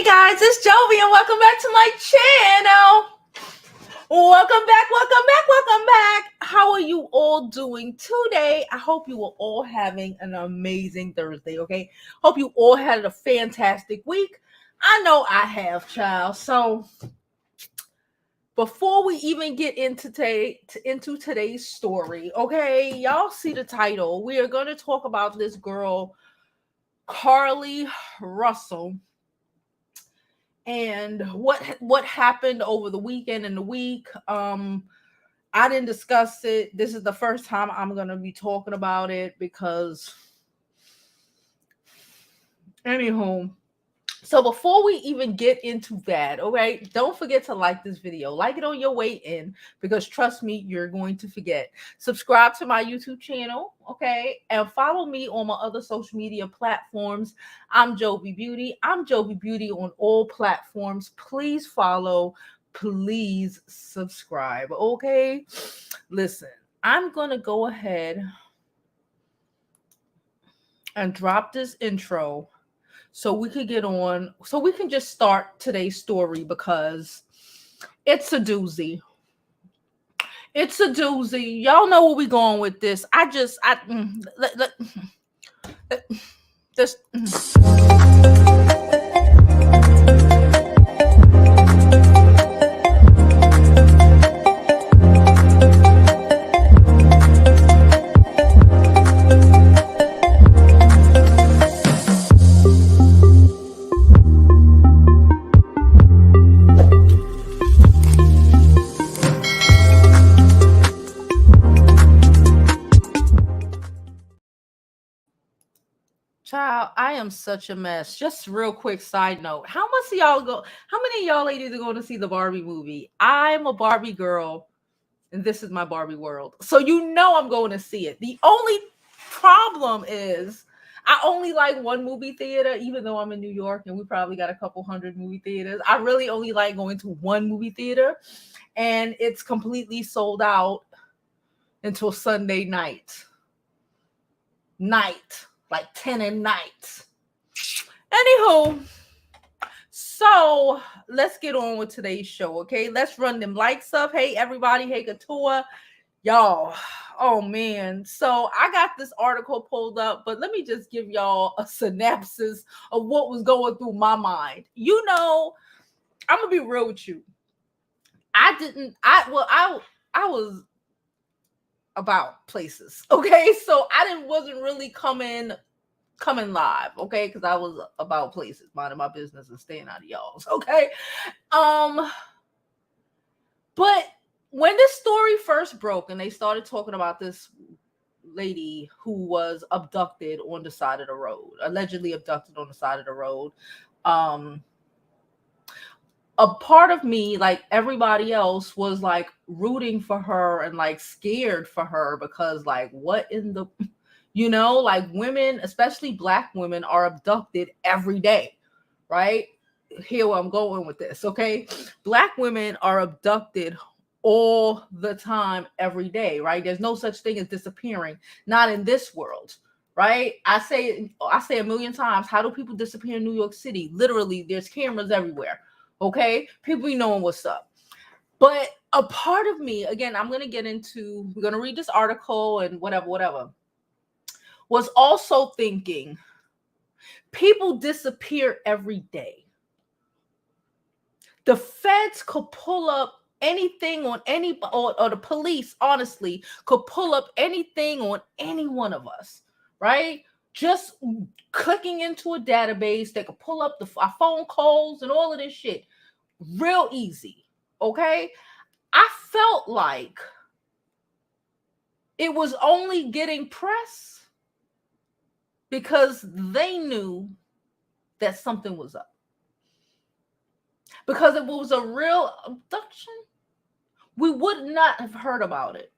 guys, it's Jovi and welcome back to my channel. Welcome back. How are you all doing today? I hope you are all having an amazing Thursday, okay? Hope you all had a fantastic week. I know I have, child. So before we even get into today's story, okay, y'all see the title. We are going to talk about this girl, Carlee Russell, and what happened over the weekend and the week. I didn't discuss it. This is the first time I'm going to be talking about it because anywho. So before we even get into that, okay, don't forget to like this video. Like it on your way in because trust me, you're going to forget. Subscribe to my YouTube channel, okay, and follow me on my other social media platforms. I'm Jovi Beauty. I'm Jovi Beauty on all platforms. Please follow. Please subscribe, okay? Listen, I'm going to go ahead and drop this intro so we could get on, so we can just start today's story because it's a doozy. It's a doozy. Y'all know where we going with this. Just. Child, I am such a mess. Just real quick side note. How many of y'all ladies are going to see the Barbie movie? I'm a Barbie girl, and this is my Barbie world. So you know I'm going to see it. The only problem is I only like one movie theater, even though I'm in New York and we probably got a couple hundred movie theaters. I really only like going to one movie theater, and it's completely sold out until Sunday night. Like 10 at night. Anywho, so let's get on with today's show, okay? Let's run them likes up. Hey, everybody. Hey, Couture. Y'all. Oh, man. So I got this article pulled up, but let me just give y'all a synopsis of what was going through my mind. You know, I'm going to be real with you. I was about places, okay? So wasn't really coming live, okay, because I was about places, minding my business and staying out of y'all's, okay? But when this story first broke and they started talking about this lady who was abducted on the side of the road, allegedly abducted on the side of the road, a part of me, like everybody else, was like rooting for her and like scared for her because like what in the, you know, like women, especially Black women, are abducted every day, right? Here where I'm going with this, okay? Black women are abducted all the time, every day, right? There's no such thing as disappearing, not in this world, right? I say a million times, how do people disappear in New York City? Literally, there's cameras everywhere. Okay, people be knowing what's up. But a part of me, again, we're going to read this article and whatever, was also thinking people disappear every day. The feds could pull up anything on or the police, honestly, could pull up anything on any one of us, right? Just clicking into a database, they could pull up our phone calls and all of this shit real easy, okay? I felt like it was only getting press because they knew that something was up. Because if it was a real abduction, we would not have heard about it.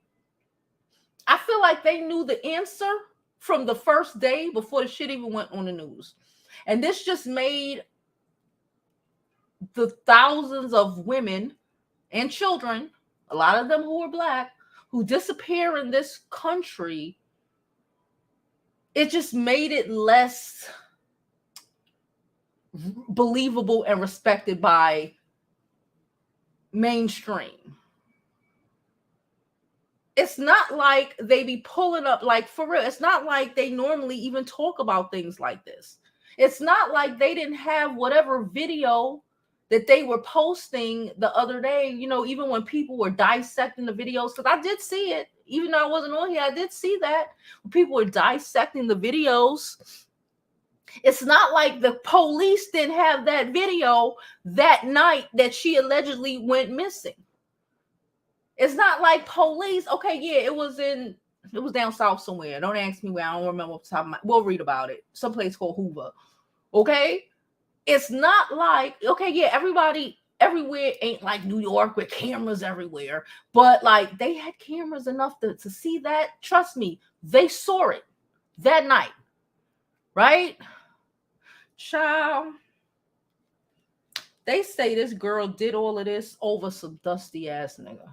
I feel like they knew the answer from the first day before the shit even went on the news. And this just made the thousands of women and children, a lot of them who are Black, who disappear in this country, it just made it less believable and respected by mainstream. It's not like they be pulling up, like, for real. It's not like they normally even talk about things like this. It's not like they didn't have whatever video that they were posting the other day, even when people were dissecting the videos, because I did see it, even though I wasn't on here, I did see that. When people were dissecting the videos, it's not like the police didn't have that video that night that she allegedly went missing. It's not like police. Okay, yeah, it was down south somewhere. Don't ask me where. I don't remember off the top of my. We'll read about it. Someplace called Hoover. Okay, it's not like, okay, yeah, everybody everywhere ain't like New York with cameras everywhere, but like they had cameras enough to see that. Trust me, they saw it that night, right? Child, they say this girl did all of this over some dusty ass nigga.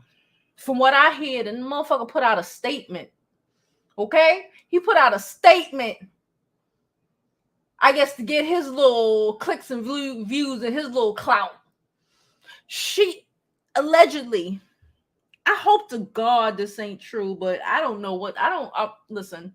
From what I hear, the motherfucker put out a statement. Okay? He put out a statement, I guess, to get his little clicks and views and his little clout. She allegedly, I hope to God this ain't true, but I don't know what, listen.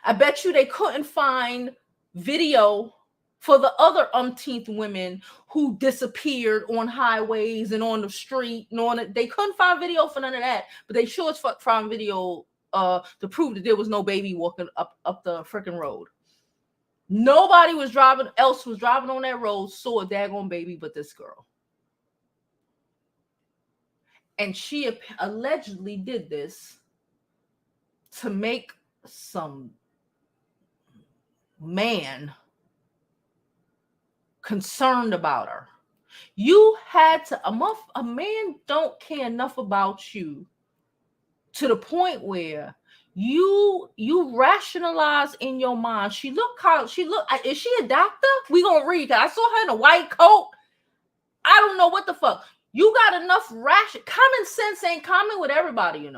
I bet you they couldn't find video for the other umpteenth women who disappeared on highways and on the street and on it. They couldn't find video for none of that, but they sure as fuck found video to prove that there was no baby walking up the freaking road. Nobody else was driving on that road, saw a daggone baby but this girl. And she allegedly did this to make some man concerned about her. You had to, a man don't care enough about you to the point where you rationalize in your mind. Is she a doctor? We gonna read. I saw her in a white coat. I don't know what the fuck. You got enough common sense ain't common with everybody,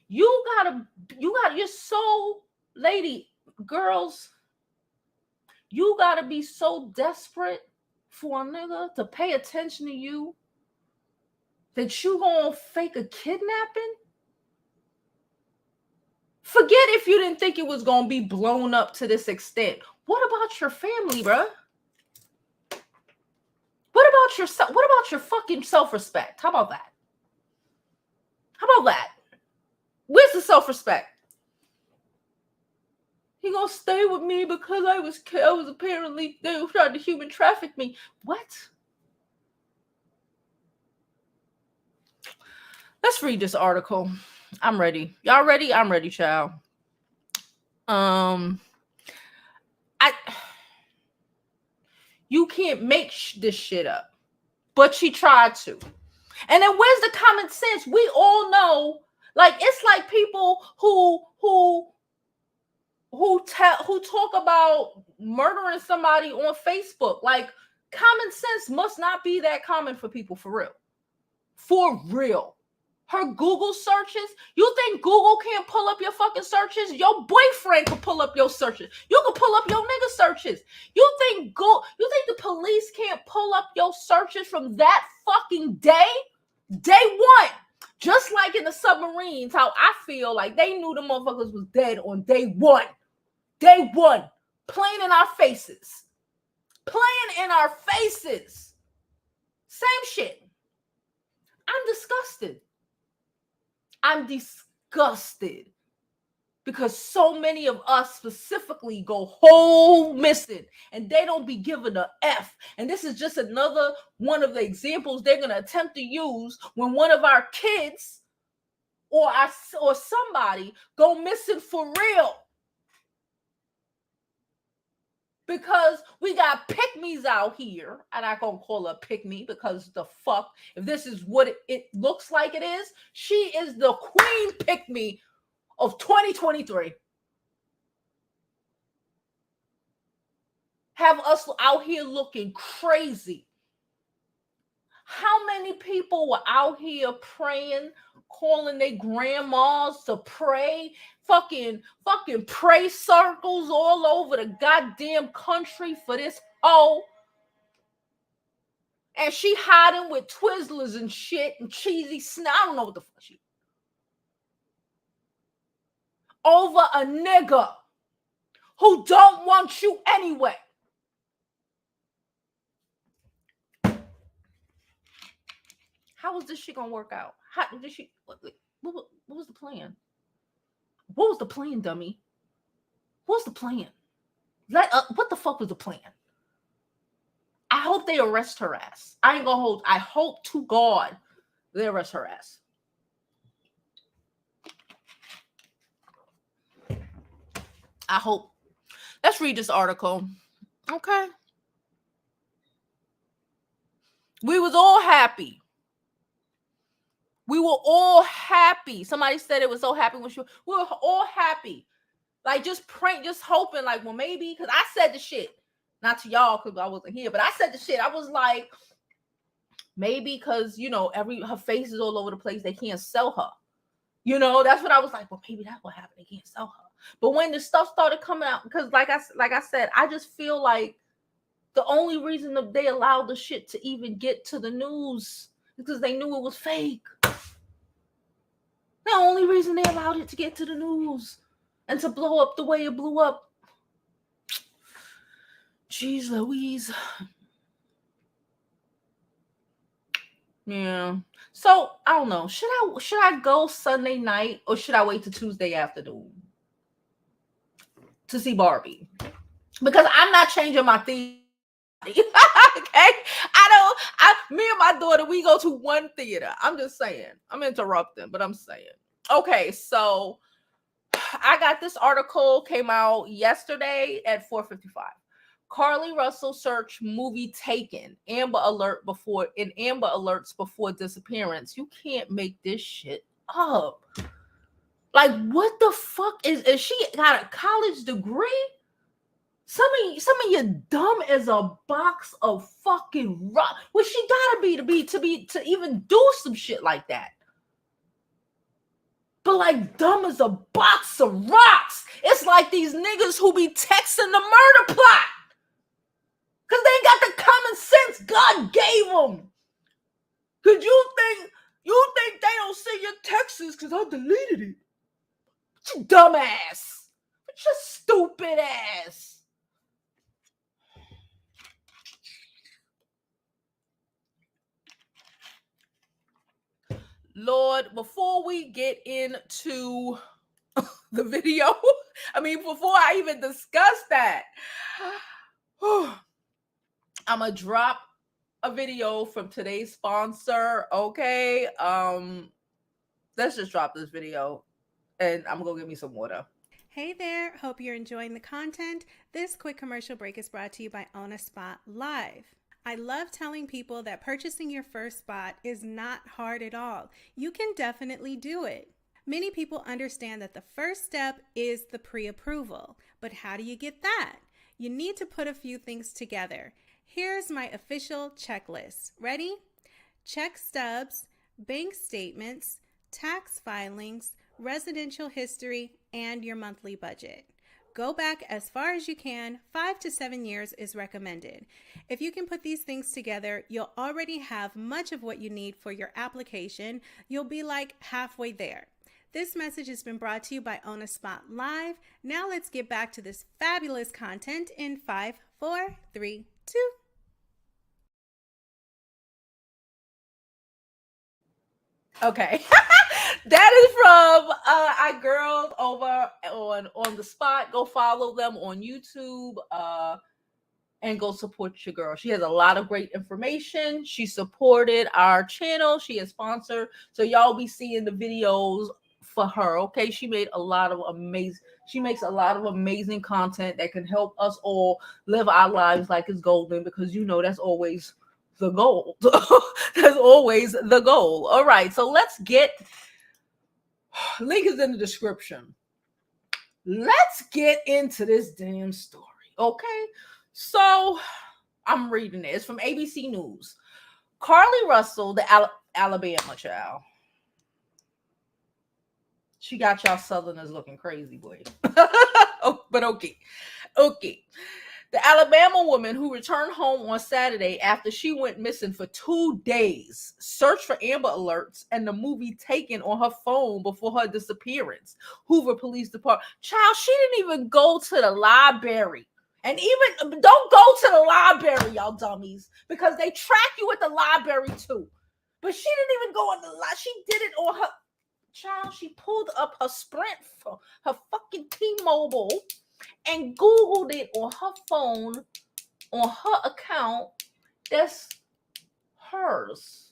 You're so, lady, girls, you gotta be so desperate for a nigga to pay attention to you that you gonna fake a kidnapping? Forget if you didn't think it was gonna be blown up to this extent. What about your family, bruh? What about your fucking self-respect? How about that? Where's the self-respect? He gonna stay with me because I was apparently, they tried to human traffic me. What? Let's read this article. I'm ready. Y'all ready? I'm ready, child. You can't make this shit up, but she tried to. And then where's the common sense? We all know, like, it's like people who talk about murdering somebody on Facebook. Like, common sense must not be that common for people, for real. For real. Her Google searches, you think Google can't pull up your fucking searches? Your boyfriend can pull up your searches. You can pull up your nigga searches. You think the police can't pull up your searches from that fucking day? Day one. Just like in the submarines, how I feel like they knew the motherfuckers was dead on day one. Day one. Playing in our faces. Same shit. I'm disgusted because so many of us specifically go whole missing and they don't be given a F. And this is just another one of the examples they're going to attempt to use when one of our kids or somebody go missing for real. Because we got pick-me's out here, and I gonna call her pick-me because the fuck, if this is what it looks like it is, she is the queen pick-me of 2023. Have us out here looking crazy. How many people were out here praying, calling their grandmas to pray, fucking pray circles all over the goddamn country for this hoe? And she hiding with Twizzlers and shit and cheesy snot. I don't know what the fuck she. Over a nigga who don't want you anyway. How was this shit gonna work out? How did she? What was the plan? What was the plan, dummy? What was the plan? What the fuck was the plan? I hope they arrest her ass. I ain't gonna hold. I hope to God they arrest her ass. I hope. Let's read this article. Okay. We was all happy. We were all happy. Somebody said it was so happy when we were all happy. Like just praying, just hoping, like, well, maybe, because I said the shit. Not to y'all because I wasn't here, but I said the shit. I was like, maybe because, you know, her face is all over the place. They can't sell her. You know, that's what I was like. Well, maybe that's what happened. They can't sell her. But when the stuff started coming out, because like I said, I just feel like the only reason that they allowed the shit to even get to the news is because they knew it was fake. The only reason they allowed it to get to the news and to blow up the way it blew up. Jeez Louise. Yeah. So I don't know. Should I go Sunday night or should I wait till Tuesday afternoon to see Barbie? Because I'm not changing my theme. Okay. Me and my daughter, we go to one theater. I'm just saying. I'm interrupting, but I'm saying. Okay, so I got this article, came out yesterday at 4:55. Carlee Russell search movie taken. Amber Alerts before disappearance. You can't make this shit up. Like, what the fuck is she got a college degree? Some of you dumb as a box of fucking rock. Well, she gotta be to even do some shit like that. But like dumb as a box of rocks. It's like these niggas who be texting the murder plot. Because they ain't got the common sense God gave them. Because you think they don't see your texts because I deleted it. But you dumbass. But you stupid ass. Lord, before we get into the video, before I even discuss that, I'm gonna drop a video from today's sponsor. Okay. Let's just drop this video and I'm gonna get me some water. Hey there, hope you're enjoying the content. This quick commercial break is brought to you by On a Spot Live. I love telling people that purchasing your first spot is not hard at all. You can definitely do it. Many people understand that the first step is the pre-approval, but how do you get that? You need to put a few things together. Here's my official checklist. Ready? Check stubs, bank statements, tax filings, residential history, and your monthly budget. Go back as far as you can. 5 to 7 years is recommended. If you can put these things together, you'll already have much of what you need for your application. You'll be like halfway there. This message has been brought to you by On a Spot Live. Now let's get back to this fabulous content in 5, 4, 3, 2. Okay. That is from I girled over on the spot. Go follow them on YouTube and go support your girl. She has a lot of great information. She supported our channel. She is sponsored. So y'all be seeing the videos for her. Okay. She makes a lot of amazing content that can help us all live our lives like it's golden, because you know that's always the goal. That's always the goal. All right. So let's get link is in the description. Let's get into this damn story. Okay. So I'm reading it. It's from ABC News. Carlee Russell, the Alabama child. She got y'all Southerners looking crazy, boy. Oh, but okay. Okay. The Alabama woman who returned home on Saturday after she went missing for 2 days searched for Amber Alerts and the movie Taken on her phone before her disappearance. Hoover Police Department. Child, she didn't even go to the library. And even don't go to the library, y'all dummies, because they track you at the library too. But she didn't even go on the library. She did it on her child. She pulled up her Sprint, her fucking T-Mobile, and Googled it on her phone, on her account. That's hers.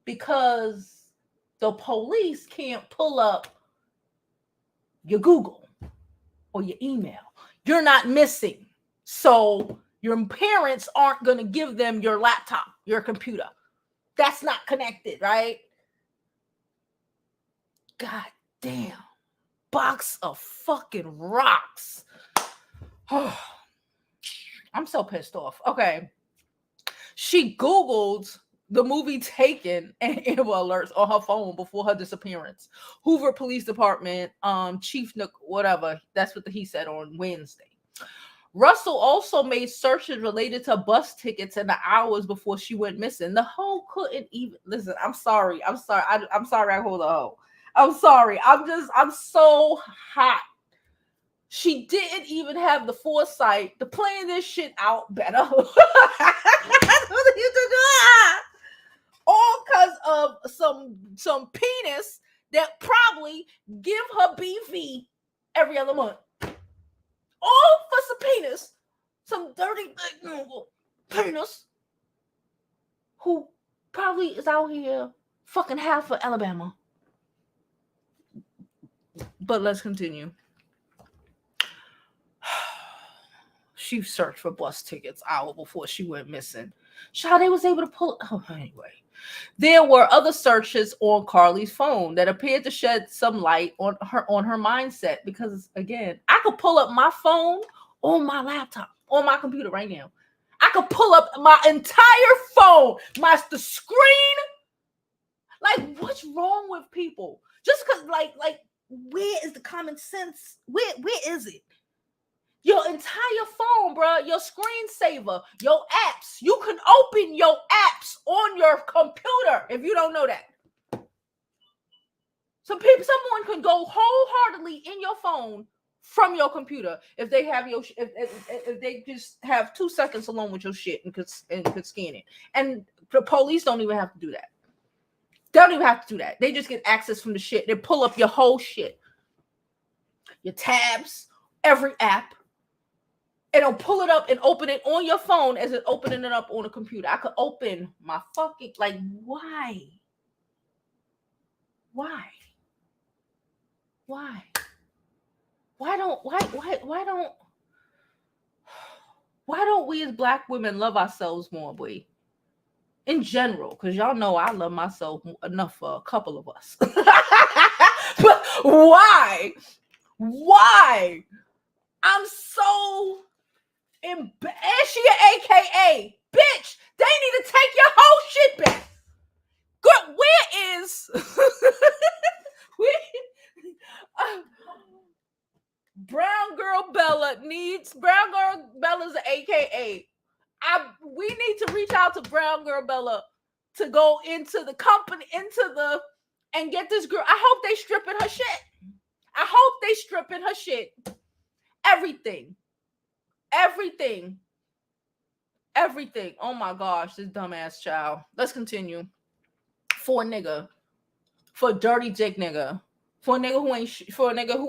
Because the police can't pull up your Google or your email. You're not missing. So your parents aren't going to give them your laptop, your computer. That's not connected, right? God damn. Box of fucking rocks. I'm so pissed off. Okay. She Googled the movie Taken and Amber Alerts on her phone before her disappearance. Hoover Police Department, Chief Nook, whatever. That's what he said on Wednesday. Russell also made searches related to bus tickets in the hours before she went missing. The hoe couldn't even listen. I'm sorry. I'm sorry I hold a hoe. I'm sorry. I'm so hot. She didn't even have the foresight to plan this shit out better. All because of some penis that probably give her BV every other month. All for some penis. Some dirty penis who probably is out here fucking half of Alabama. But let's continue. She searched for bus tickets hour before she went missing. Shade was able to pull. Oh, anyway. There were other searches on Carlee's phone that appeared to shed some light on her mindset. Because again, I could pull up my phone on my laptop, on my computer right now. I could pull up my entire phone, the screen. Like, what's wrong with people? Just because, like, where is the common sense? Where is it? Your entire phone, bro, your screensaver, your apps. You can open your apps on your computer if you don't know that. Someone can go wholeheartedly in your phone from your computer if they have if they just have 2 seconds alone with your shit and could scan it. And the police don't even have to do that. They don't even have to do that. They just get access from the shit. They pull up your whole shit, your tabs, every app. And it'll pull it up and open it on your phone as it opening it up on a computer. I could open my fucking, like, why? Why don't we as Black women love ourselves more, boy? In general, because y'all know I love myself enough for a couple of us. But why? I'm so and she an AKA. Bitch, they need to take your whole shit back. Good, where is Brown Girl Bella's an AKA. We need to reach out to Brown Girl Bella to go into the company, and get this girl. I hope they stripping her shit. Everything. Oh my gosh, this dumbass child. Let's continue. For a nigga. For a dirty dick nigga. For a nigga who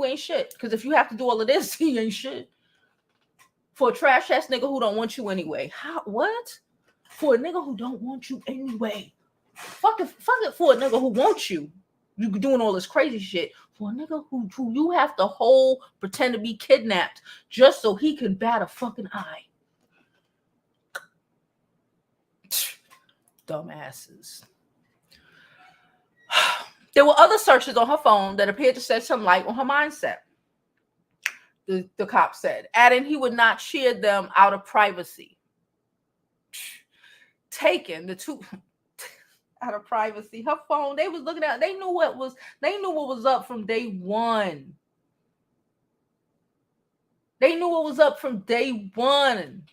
ain't shit. Because if you have to do all of this, he ain't shit. For a trash ass nigga who don't want you anyway. What? For a nigga who don't want you anyway. Fuck it for a nigga who wants you. You doing all this crazy shit. For a nigga who you have to pretend to be kidnapped just so he can bat a fucking eye. Dumbasses. There were other searches on her phone that appeared to shed some light on her mindset. The cop said, adding he would not share them out of privacy. taken. The two out of privacy. Her phone. They was looking at. They knew what was. They knew what was up from day one. They knew what was up from day one.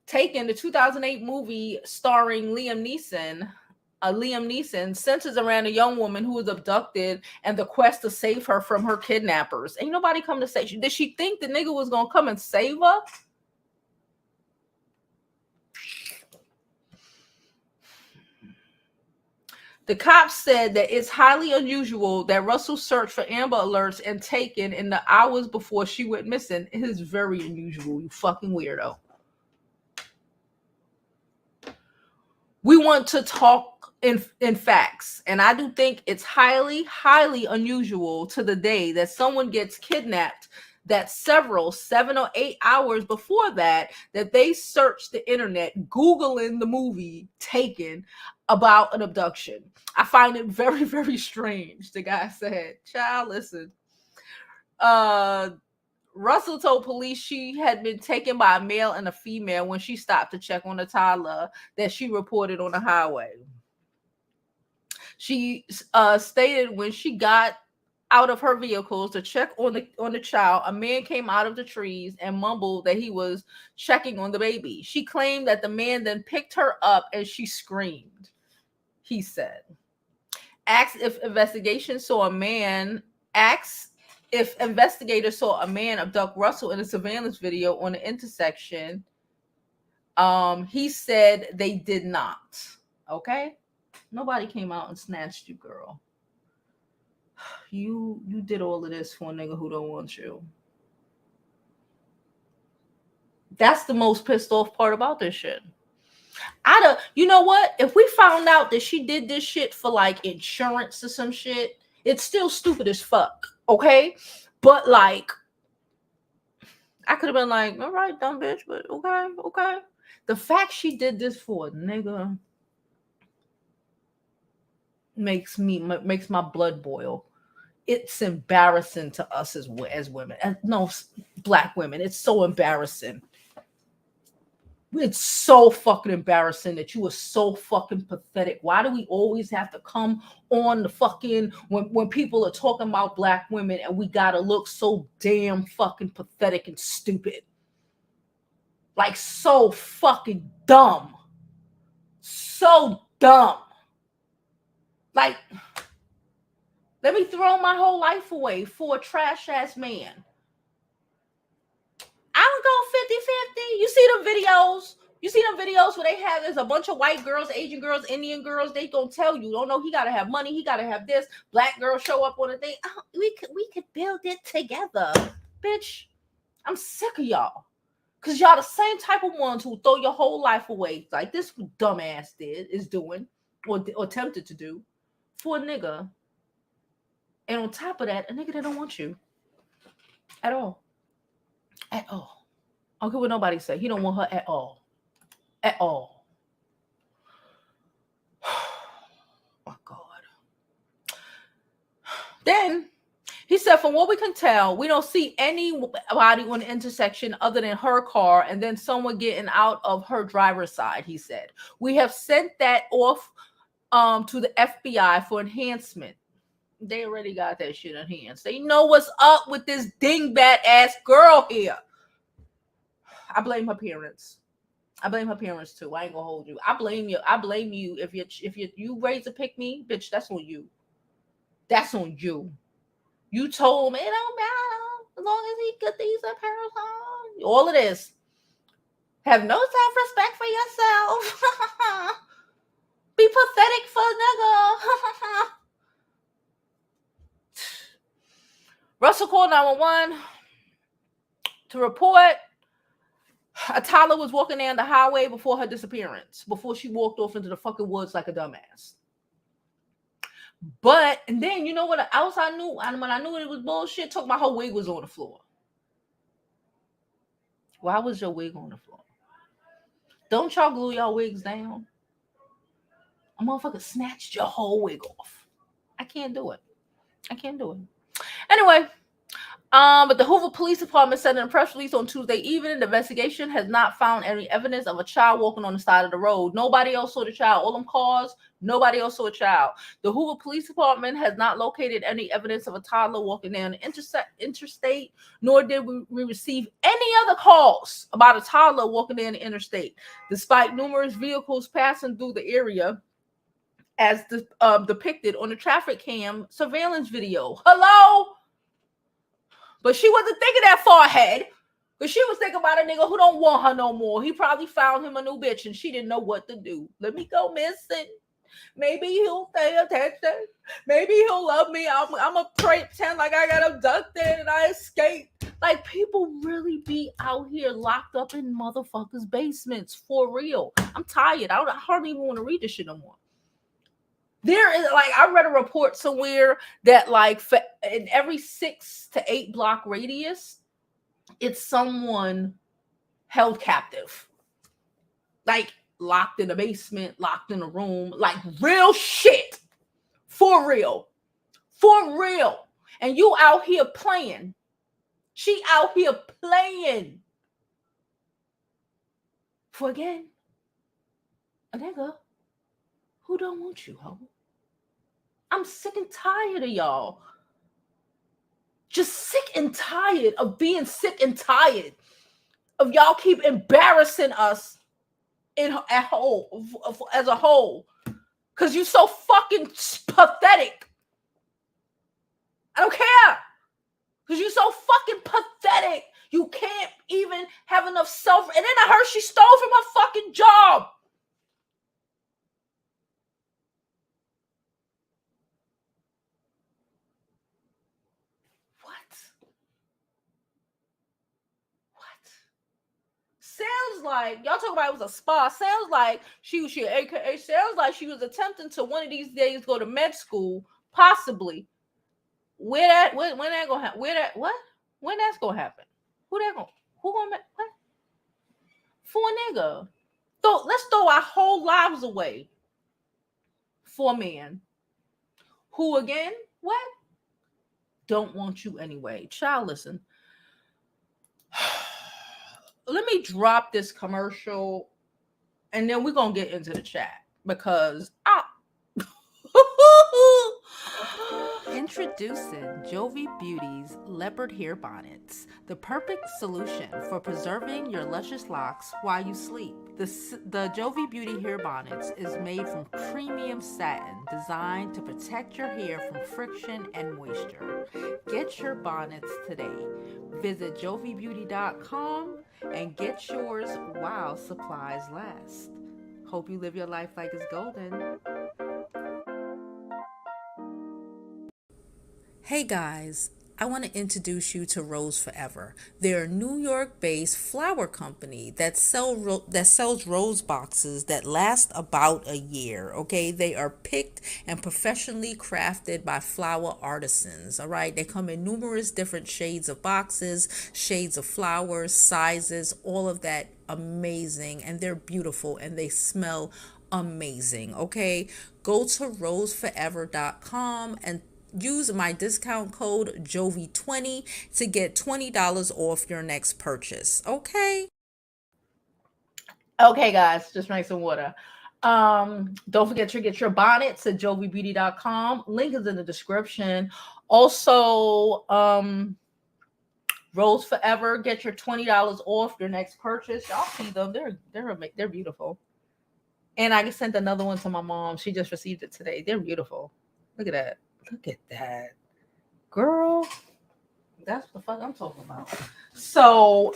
Taken, the 2008 movie starring Liam Neeson centers around a young woman who was abducted and the quest to save her from her kidnappers. Ain't nobody come to save. Did she think the nigga was gonna come and save her? The cops said that it's highly unusual that Russell searched for Amber Alerts and Taken in the hours before she went missing. It is very unusual, you fucking weirdo. We want to talk in facts, and I do think it's highly unusual to the day that someone gets kidnapped that 7 or 8 hours before that they search the internet googling the movie Taken about an abduction. I find it very strange. The guy said, child, listen, Russell told police she had been taken by a male and a female when she stopped to check on a toddler that she reported on the highway. She stated when she got out of her vehicles to check on the child, a man came out of the trees and mumbled that he was checking on the baby. She claimed that the man then picked her up and she screamed. He said, asked if investigators saw a man abduct Russell in a surveillance video on the intersection. He said they did not. Okay? Nobody came out and snatched you, girl. You did all of this for a nigga who don't want you. That's the most pissed off part about this shit. You know what? If we found out that she did this shit for like insurance or some shit, it's still stupid as fuck. Okay? But like, I could have been like, all right, dumb bitch, but okay. The fact she did this for a nigga makes my blood boil. It's embarrassing to us as women. No, black women. It's so embarrassing. It's so fucking embarrassing that you are so fucking pathetic. Why do we always have to come on the fucking when people are talking about black women and we gotta look so damn fucking pathetic and stupid? Like so fucking dumb. So dumb. Like, let me throw my whole life away for a trash ass man. I would go 50-50. You see them videos? Where they have there's a bunch of white girls, Asian girls, Indian girls. They gonna tell you, oh no, he gotta have money, he gotta have this. Black girls show up on a thing. Oh, we could build it together, bitch. I'm sick of y'all, cause y'all the same type of ones who throw your whole life away, like this dumbass is doing or attempted to do for a nigga. And on top of that, a nigga that don't want you at all. At all. I don't care what nobody say. He don't want her at all. At all. My God. Then he said, from what we can tell, we don't see anybody on the intersection other than her car and then someone getting out of her driver's side, he said. We have sent that off to the FBI for enhancement. They already got that shit enhanced. They know what's up with this dingbat ass girl here. I blame her parents. I blame her parents too. I ain't gonna hold you. I blame you. If you raise a pick me, bitch, that's on you. That's on you. You told me it don't matter as long as he get these apparel on. All of this. Have no self-respect for yourself. Be pathetic for a nigga. Russell called 911 to report a toddler was walking down the highway before her disappearance, before she walked off into the fucking woods like a dumbass. But, and then, you know what else I knew? When I knew it was bullshit, talking about her wig was on the floor. Why was your wig on the floor? Don't y'all glue y'all wigs down? A motherfucker snatched your whole wig off. I can't do it. Anyway, But the Hoover Police Department said in a press release on Tuesday evening, the investigation has not found any evidence of a child walking on the side of the road. Nobody else saw the child. All them cars, nobody else saw a child. The Hoover Police Department has not located any evidence of a toddler walking down the interstate, nor did we receive any other calls about a toddler walking down the interstate, despite numerous vehicles passing through the area as depicted on the traffic cam surveillance video. Hello? But she wasn't thinking that far ahead. Because she was thinking about a nigga who don't want her no more. He probably found him a new bitch and she didn't know what to do. Let me go missing. Maybe he'll pay attention. Maybe he'll love me. I'm going to pretend like I got abducted and I escaped. Like, people really be out here locked up in motherfuckers' basements for real. I'm tired. I hardly even want to read this shit no more. There is, like, I read a report somewhere that, like, in every 6 to 8 block radius, it's someone held captive. Like, locked in a basement, locked in a room, like real shit. For real. For real. And you out here playing. She out here playing. For again, a nigga who don't want you, ho. I'm sick and tired of y'all. Just sick and tired of being sick and tired of y'all keep embarrassing us as a whole. Because you so fucking pathetic. I don't care. Because you so fucking pathetic. You can't even have enough self. And then I heard she stole from her fucking job. Sounds like y'all talk about it was a spa. Sounds like she AKA. Sounds like she was attempting to one of these days go to med school, possibly. When that gonna happen? When that's gonna happen? Who gonna what? For a nigga. So let's throw our whole lives away for a man who again what don't want you anyway. Child, listen. Let me drop this commercial and then we're going to get into the chat because Introducing Jovi Beauty's leopard hair bonnets, the perfect solution for preserving your luscious locks while you sleep. The Jovi Beauty hair bonnets is made from premium satin designed to protect your hair from friction and moisture. Get your bonnets today. Visit jovibeauty.com and get yours while supplies last. Hope you live your life like it's golden. Hey guys, I want to introduce you to Rose Forever. They're a New York-based flower company that sells rose boxes that last about a year, okay? They are picked and professionally crafted by flower artisans, all right? They come in numerous different shades of boxes, shades of flowers, sizes, all of that amazing, and they're beautiful and they smell amazing, okay? Go to roseforever.com and use my discount code Jovi20 to get $20 off your next purchase. Okay, guys, just drink some water. Don't forget to get your bonnets at jovibeauty.com. Link is in the description. Also, Rose Forever, get your $20 off your next purchase. Y'all see them. They're beautiful. And I sent another one to my mom. She just received it today. They're beautiful. Look at that. Look at that. Girl, that's the fuck I'm talking about. So,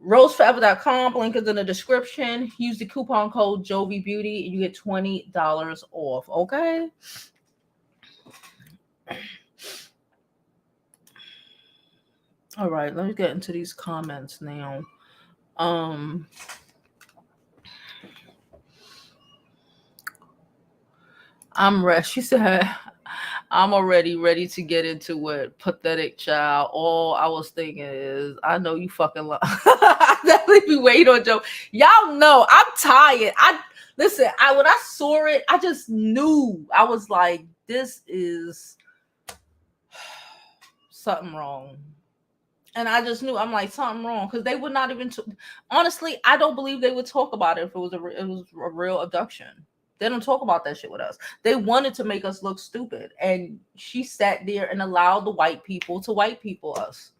roseforever.com, link is in the description. Use the coupon code Jovi Beauty and you get $20 off, okay? All right, let me get into these comments now. I'm ready. She said, I'm already ready to get into it. Pathetic child. All I was thinking is, I know you fucking love. I definitely be waiting on Joe. Y'all know I'm tired. When I saw it, I just knew. I was like, this is something wrong. And I just knew, I'm like, something wrong, because they would not even. Honestly, I don't believe they would talk about it if it was a real abduction. They don't talk about that shit with us. They wanted to make us look stupid, and she sat there and allowed the white people to white people us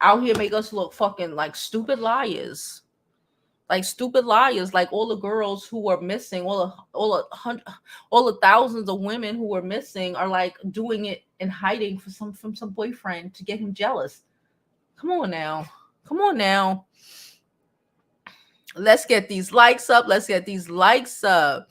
out here, make us look fucking like stupid liars. Like stupid liars, like all the girls who are missing, all the thousands of women who are missing are like doing it in hiding from some boyfriend to get him jealous. Come on now. Come on now. Let's get these likes up. Let's get these likes up.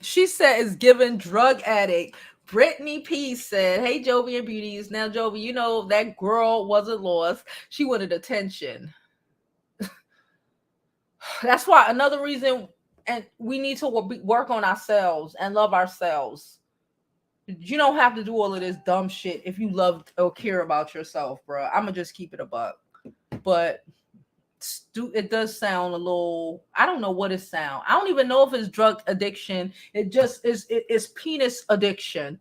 She said is given drug addict. Brittany P said, hey, Jovi and Beauties. Now, Jovi, you know that girl wasn't lost. She wanted attention. That's why another reason, and we need to work on ourselves and love ourselves. You don't have to do all of this dumb shit if you love or care about yourself, bro. I'm gonna just keep it a buck. But it does sound a little, I don't know what it sound. I don't even know if it's drug addiction. It just is. It's penis addiction.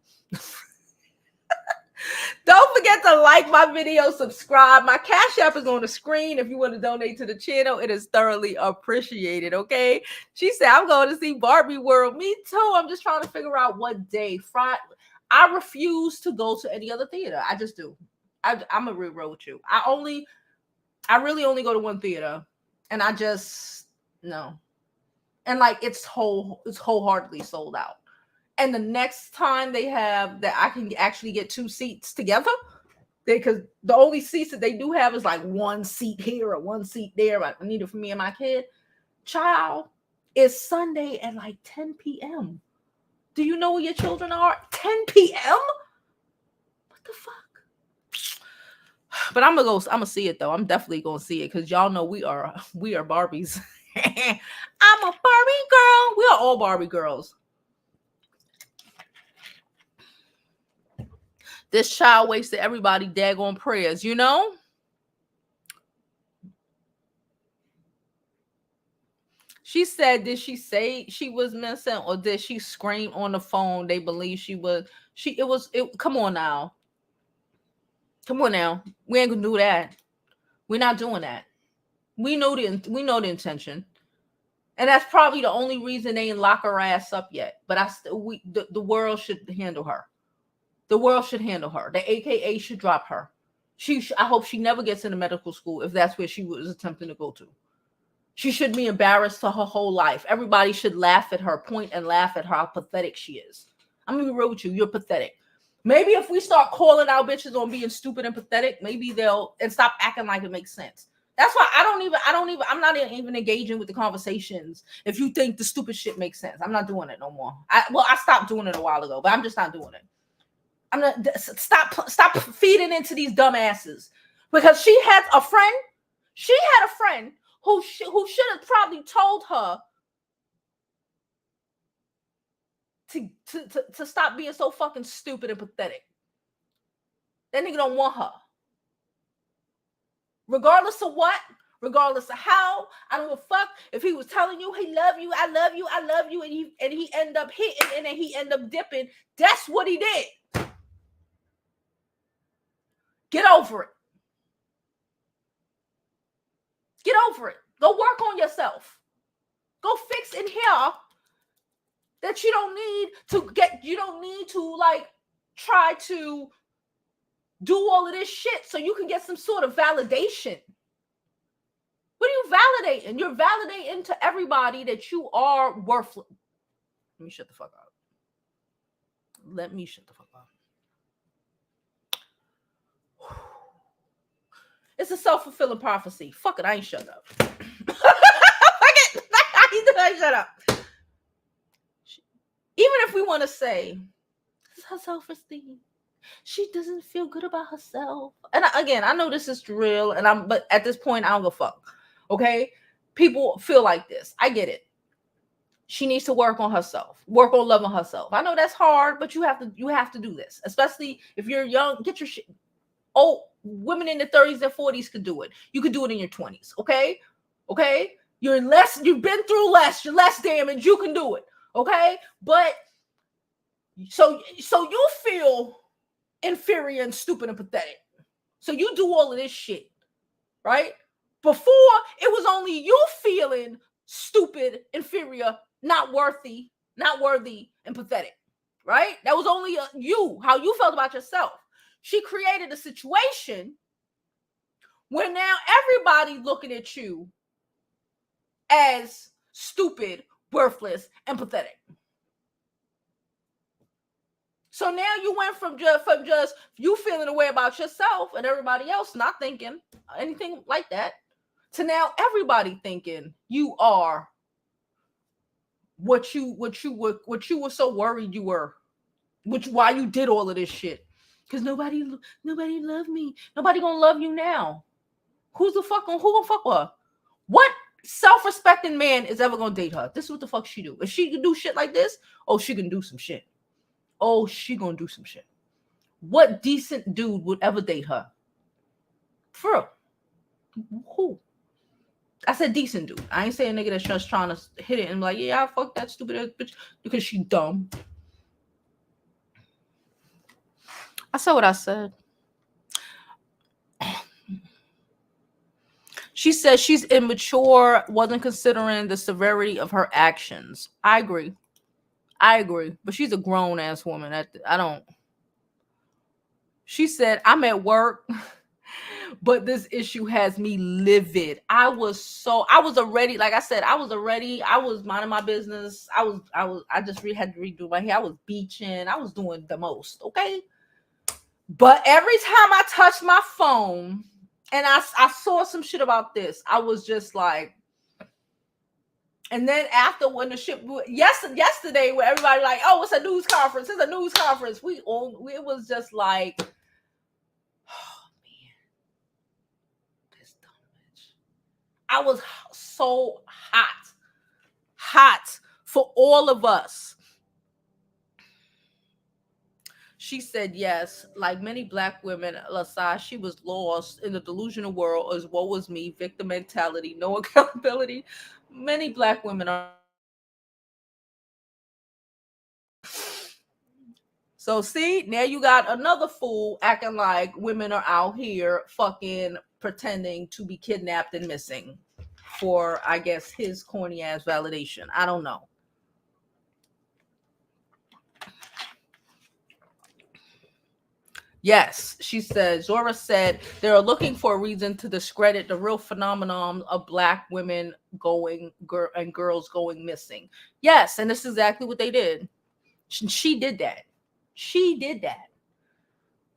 Don't forget to like my video, subscribe. My Cash App is on the screen if you want to donate to the channel. It is thoroughly appreciated, okay? She said, I'm going to see Barbie World. Me too. I'm just trying to figure out what day. Friday. I refuse to go to any other theater. I just do. I'm going to real with you. I really only go to one theater. And I just, no. And like, it's wholeheartedly sold out. And the next time they have that I can actually get 2 seats together, because the only seats that they do have is like 1 seat here or 1 seat there. I need it for me and my kid. Child, it's Sunday at like 10 p.m. Do you know where your children are? 10 p.m.? What the fuck? But I'm gonna see it though. I'm definitely gonna see it because y'all know we are Barbies. I'm a Barbie girl. We are all Barbie girls. This child wasted everybody daggone prayers, you know? She said, did she say she was missing or did she scream on the phone? They believe she was. Come on now. Come on now. We ain't gonna do that. We're not doing that. We know the intention. And that's probably the only reason they ain't lock her ass up yet. But the world should handle her. The world should handle her. The AKA should drop her. I hope she never gets into medical school if that's where she was attempting to go to. She should be embarrassed for her whole life. Everybody should laugh at her, point and laugh at her, how pathetic she is. I'm going to be real with you. You're pathetic. Maybe if we start calling out bitches on being stupid and pathetic, maybe they'll stop acting like it makes sense. That's why I'm not even engaging with the conversations. If you think the stupid shit makes sense, I'm not doing it no more. I stopped doing it a while ago, but I'm just not doing it. I'm not stop feeding into these dumbasses because she had a friend who should have probably told her to stop being so fucking stupid and pathetic. That nigga don't want her. Regardless of what, regardless of how, I don't give a fuck if he was telling you he love you, I love you, I love you, and he end up hitting and then he end up dipping. That's what he did. Get over it. Get over it. Go work on yourself. Go fix in here that you don't need to like try to do all of this shit so you can get some sort of validation. What are you validating? You're validating to everybody that you are worthless. Let me shut the fuck up. It's a self-fulfilling prophecy. Fuck it, I ain't shut up. Fuck it. I ain't shut up. Even if we want to say, this is her self-esteem. She doesn't feel good about herself. And again, I know this is real, but at this point, I don't give a fuck. Okay? People feel like this. I get it. She needs to work on herself, work on loving herself. I know that's hard, but you have to do this, especially if you're young. Get your shit. Oh, women in the 30s and 40s could do it. You could do it in your 20s. Okay? You've been through less. You're less damaged. You can do it. Okay? But so you feel inferior and stupid and pathetic. So you do all of this shit, right? Before it was only you feeling stupid, inferior, not worthy, and pathetic, right? That was only you, how you felt about yourself. She created a situation where now everybody looking at you as stupid, worthless, and pathetic. So now you went from just you feeling a way about yourself and everybody else not thinking anything like that to now everybody thinking you are what you were so worried you were, which why you did all of this shit. Cause nobody loved me. Nobody gonna love you now. Who gonna fuck with her? What self-respecting man is ever gonna date her? This is what the fuck she do. If she can do shit like this, oh, she can do some shit. Oh, she gonna do some shit. What decent dude would ever date her? For real. Who? I said decent dude. I ain't saying nigga that's just trying to hit it and be like, yeah, I fuck that stupid ass bitch because she dumb. I said what I said. She says she's immature, wasn't considering the severity of her actions. I agree. I agree. But she's a grown ass woman. I don't. She said, I'm at work, but this issue has me livid. I was already, like I said, I was minding my business. I just had to redo my hair. I was beaching. I was doing the most. Okay. But every time I touched my phone and I saw some shit about this, I was just like, and then after when the shit, yesterday, where everybody like, oh, it's a news conference. It's a news conference. It was just like, oh man, this dumb bitch. I was so hot for all of us. She said yes, like many black women, Lasai, she was lost in the delusional world as woe was me, victim mentality, no accountability. Many black women are. So see, now you got another fool acting like women are out here fucking pretending to be kidnapped and missing for, I guess, his corny ass validation. I don't know. Yes, she said. Zora said they are looking for a reason to discredit the real phenomenon of black women and girls going missing. Yes, and this is exactly what they did. She did that. She did that.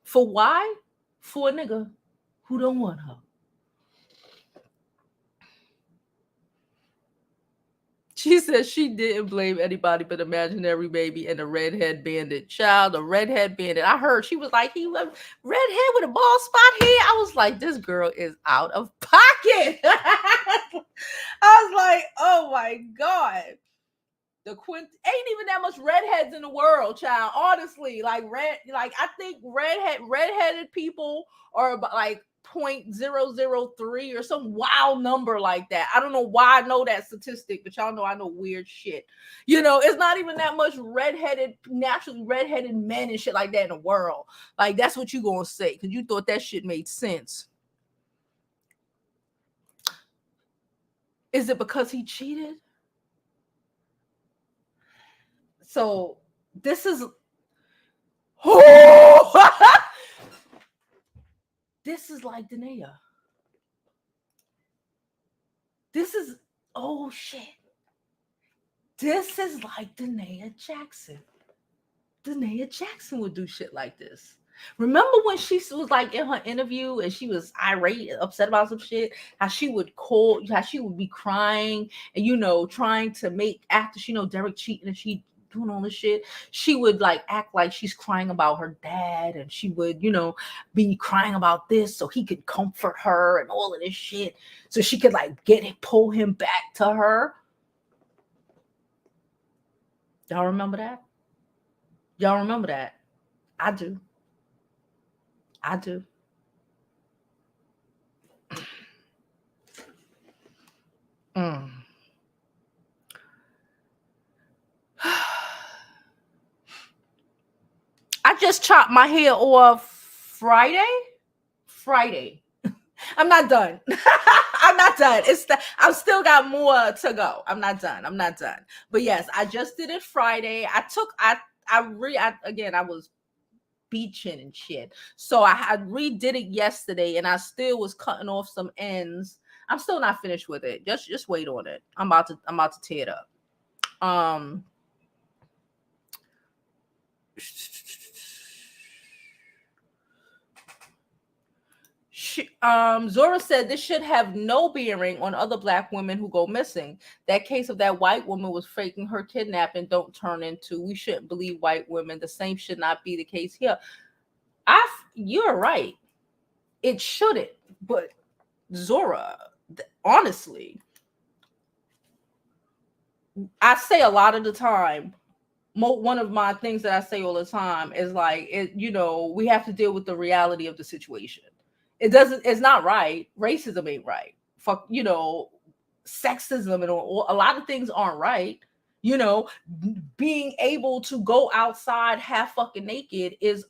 For why? For a nigga who don't want her. She said she didn't blame anybody but imaginary baby and the redhead bandit. Child, the redhead bandit. I heard she was like, he was redhead with a bald spot here. I was like, this girl is out of pocket. I was like, oh my God. The Quint ain't even that much redheads in the world, child. Honestly, I think redheaded people are about like 0.003 or some wild number like that. I don't know why I know that statistic, but y'all know I know weird shit. It's not even that much naturally redheaded men and shit like that in the world. Like that's what you gonna say because you thought that shit made sense. Is it because he cheated? So this is this is like Danae. This is oh shit. This is like Danae Jackson. Danae Jackson would do shit like this. Remember when she was like in her interview and she was irate, upset about some shit? How she would be crying and trying to make after she know Derek cheating and she doing all this shit. She would like act like she's crying about her dad and she would be crying about this so he could comfort her and all of this shit so she could like pull him back to her. Y'all remember that? Y'all remember that? I do. I do. Mm. just chopped my hair off Friday. I'm not done. I'm not done. I've still got more to go. I'm not done. But yes, I just did it Friday. I was beaching and shit. So I had redid it yesterday, and I still was cutting off some ends. I'm still not finished with it. Just wait on it. I'm about to tear it up. Zora said this should have no bearing on other black women who go missing. That case of that white woman was faking her kidnapping. Don't turn into we shouldn't believe white women. The same should not be the case here. You're right. It shouldn't. But Zora, honestly, I say a lot of the time. One of my things that I say all the time is like, we have to deal with the reality of the situation. It's not right. Racism ain't right. Fuck, sexism and all, a lot of things aren't right. Being able to go outside half fucking naked is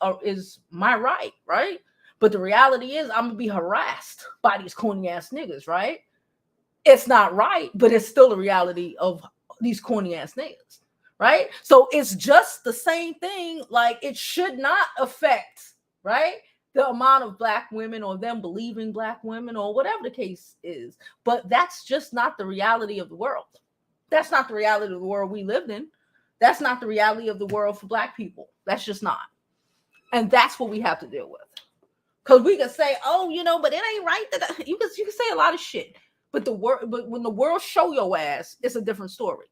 my right, right? But the reality is I'm gonna be harassed by these corny ass niggas, right? It's not right, but it's still the reality of these corny ass niggas, right? So it's just the same thing. Like, it should not affect, right, the amount of black women or them believing black women or whatever the case is. But that's just not the reality of the world. That's not the reality of the world we lived in. That's not the reality of the world for black people. That's just not. And that's what we have to deal with. Because we can say, oh, but it ain't right that you can say a lot of shit. But when the world show your ass, it's a different story.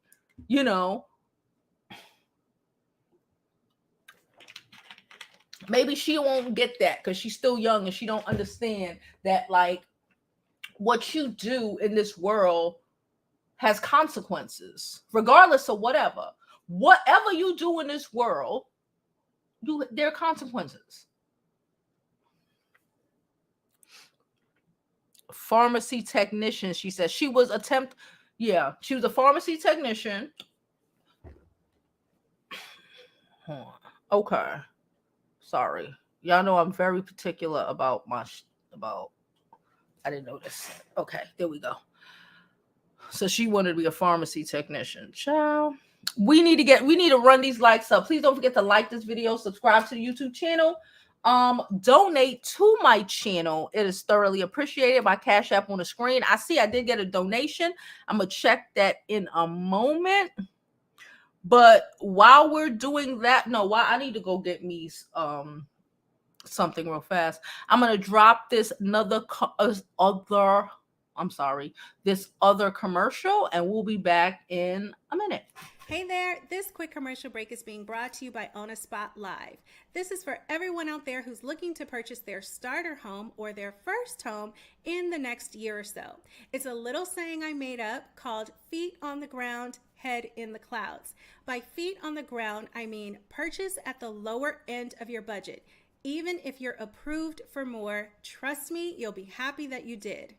Maybe she won't get that because she's still young and she don't understand that, like, what you do in this world has consequences, regardless of whatever you do in this world. There are consequences. Pharmacy technician, she says. She was a pharmacy technician. Okay. Sorry. Y'all know I'm very particular about I didn't know this. Okay, there we go. So she wanted to be a pharmacy technician. Ciao. We need to run these likes up. Please don't forget to like this video, subscribe to the YouTube channel. Donate to my channel. It is thoroughly appreciated. My Cash App on the screen. I see I did get a donation. I'm gonna check that in a moment. But while we're doing that, I need to go get me something real fast. I'm gonna drop this other commercial, and we'll be back in a minute. Hey there, this quick commercial break is being brought to you by On a Spot Live. This is for everyone out there who's looking to purchase their starter home or their first home in the next year or so. It's a little saying I made up called feet on the ground, head in the clouds. By feet on the ground, I mean purchase at the lower end of your budget. Even if you're approved for more, trust me, you'll be happy that you did.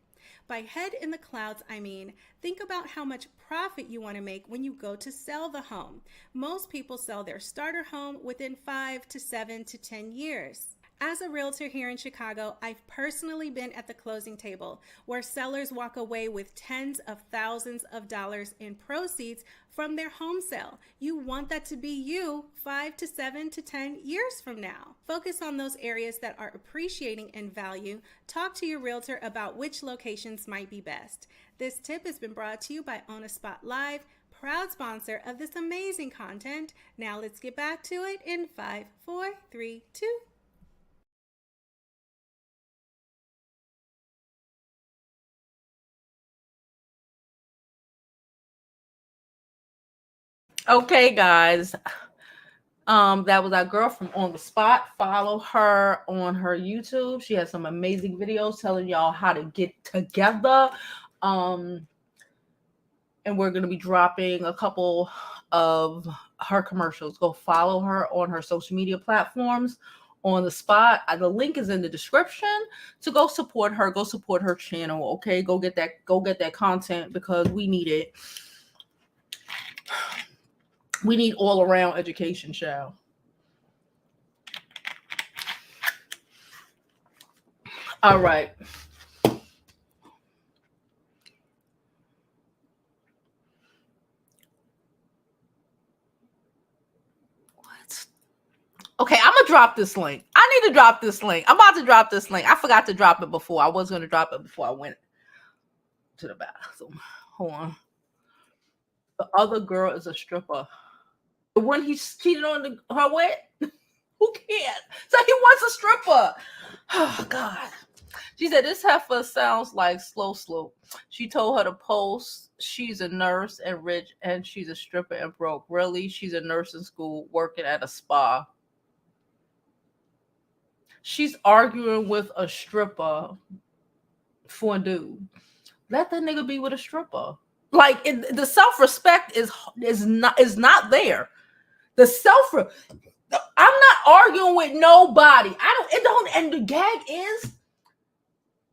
By head in the clouds, I mean, think about how much profit you want to make when you go to sell the home. Most people sell their starter home within 5 to 7 to 10 years. As a realtor here in Chicago, I've personally been at the closing table where sellers walk away with tens of thousands of dollars in proceeds from their home sale. You want that to be you 5 to 7 to 10 years from now. Focus on those areas that are appreciating in value. Talk to your realtor about which locations might be best. This tip has been brought to you by On a Spot Live, proud sponsor of this amazing content. Now let's get back to it in 5, 4, 3, 2. Okay, guys. That was our girl from On the Spot. Follow her on her YouTube. She has some amazing videos telling y'all how to get together. And we're going to be dropping a couple of her commercials. Go follow her on her social media platforms. On the Spot. The link is in the description to go support her. Go support her channel. Okay, go get that content because we need it. We need all around education, child. All right. What? Okay, I'm gonna drop this link. I need to drop this link. I'm about to drop this link. I forgot to drop it before. I was gonna drop it before I went to the bathroom. Hold on. The other girl is a stripper. The one he cheated on her with? Who cares? So he wants a stripper. Oh God. She said this heifer sounds like slow slope. She told her to post. She's a nurse and rich, and she's a stripper and broke. Really, she's a nurse in school working at a spa. She's arguing with a stripper for a dude. Let that nigga be with a stripper. Like the self respect is not there. The self. I'm not arguing with nobody. I don't. It don't. And the gag is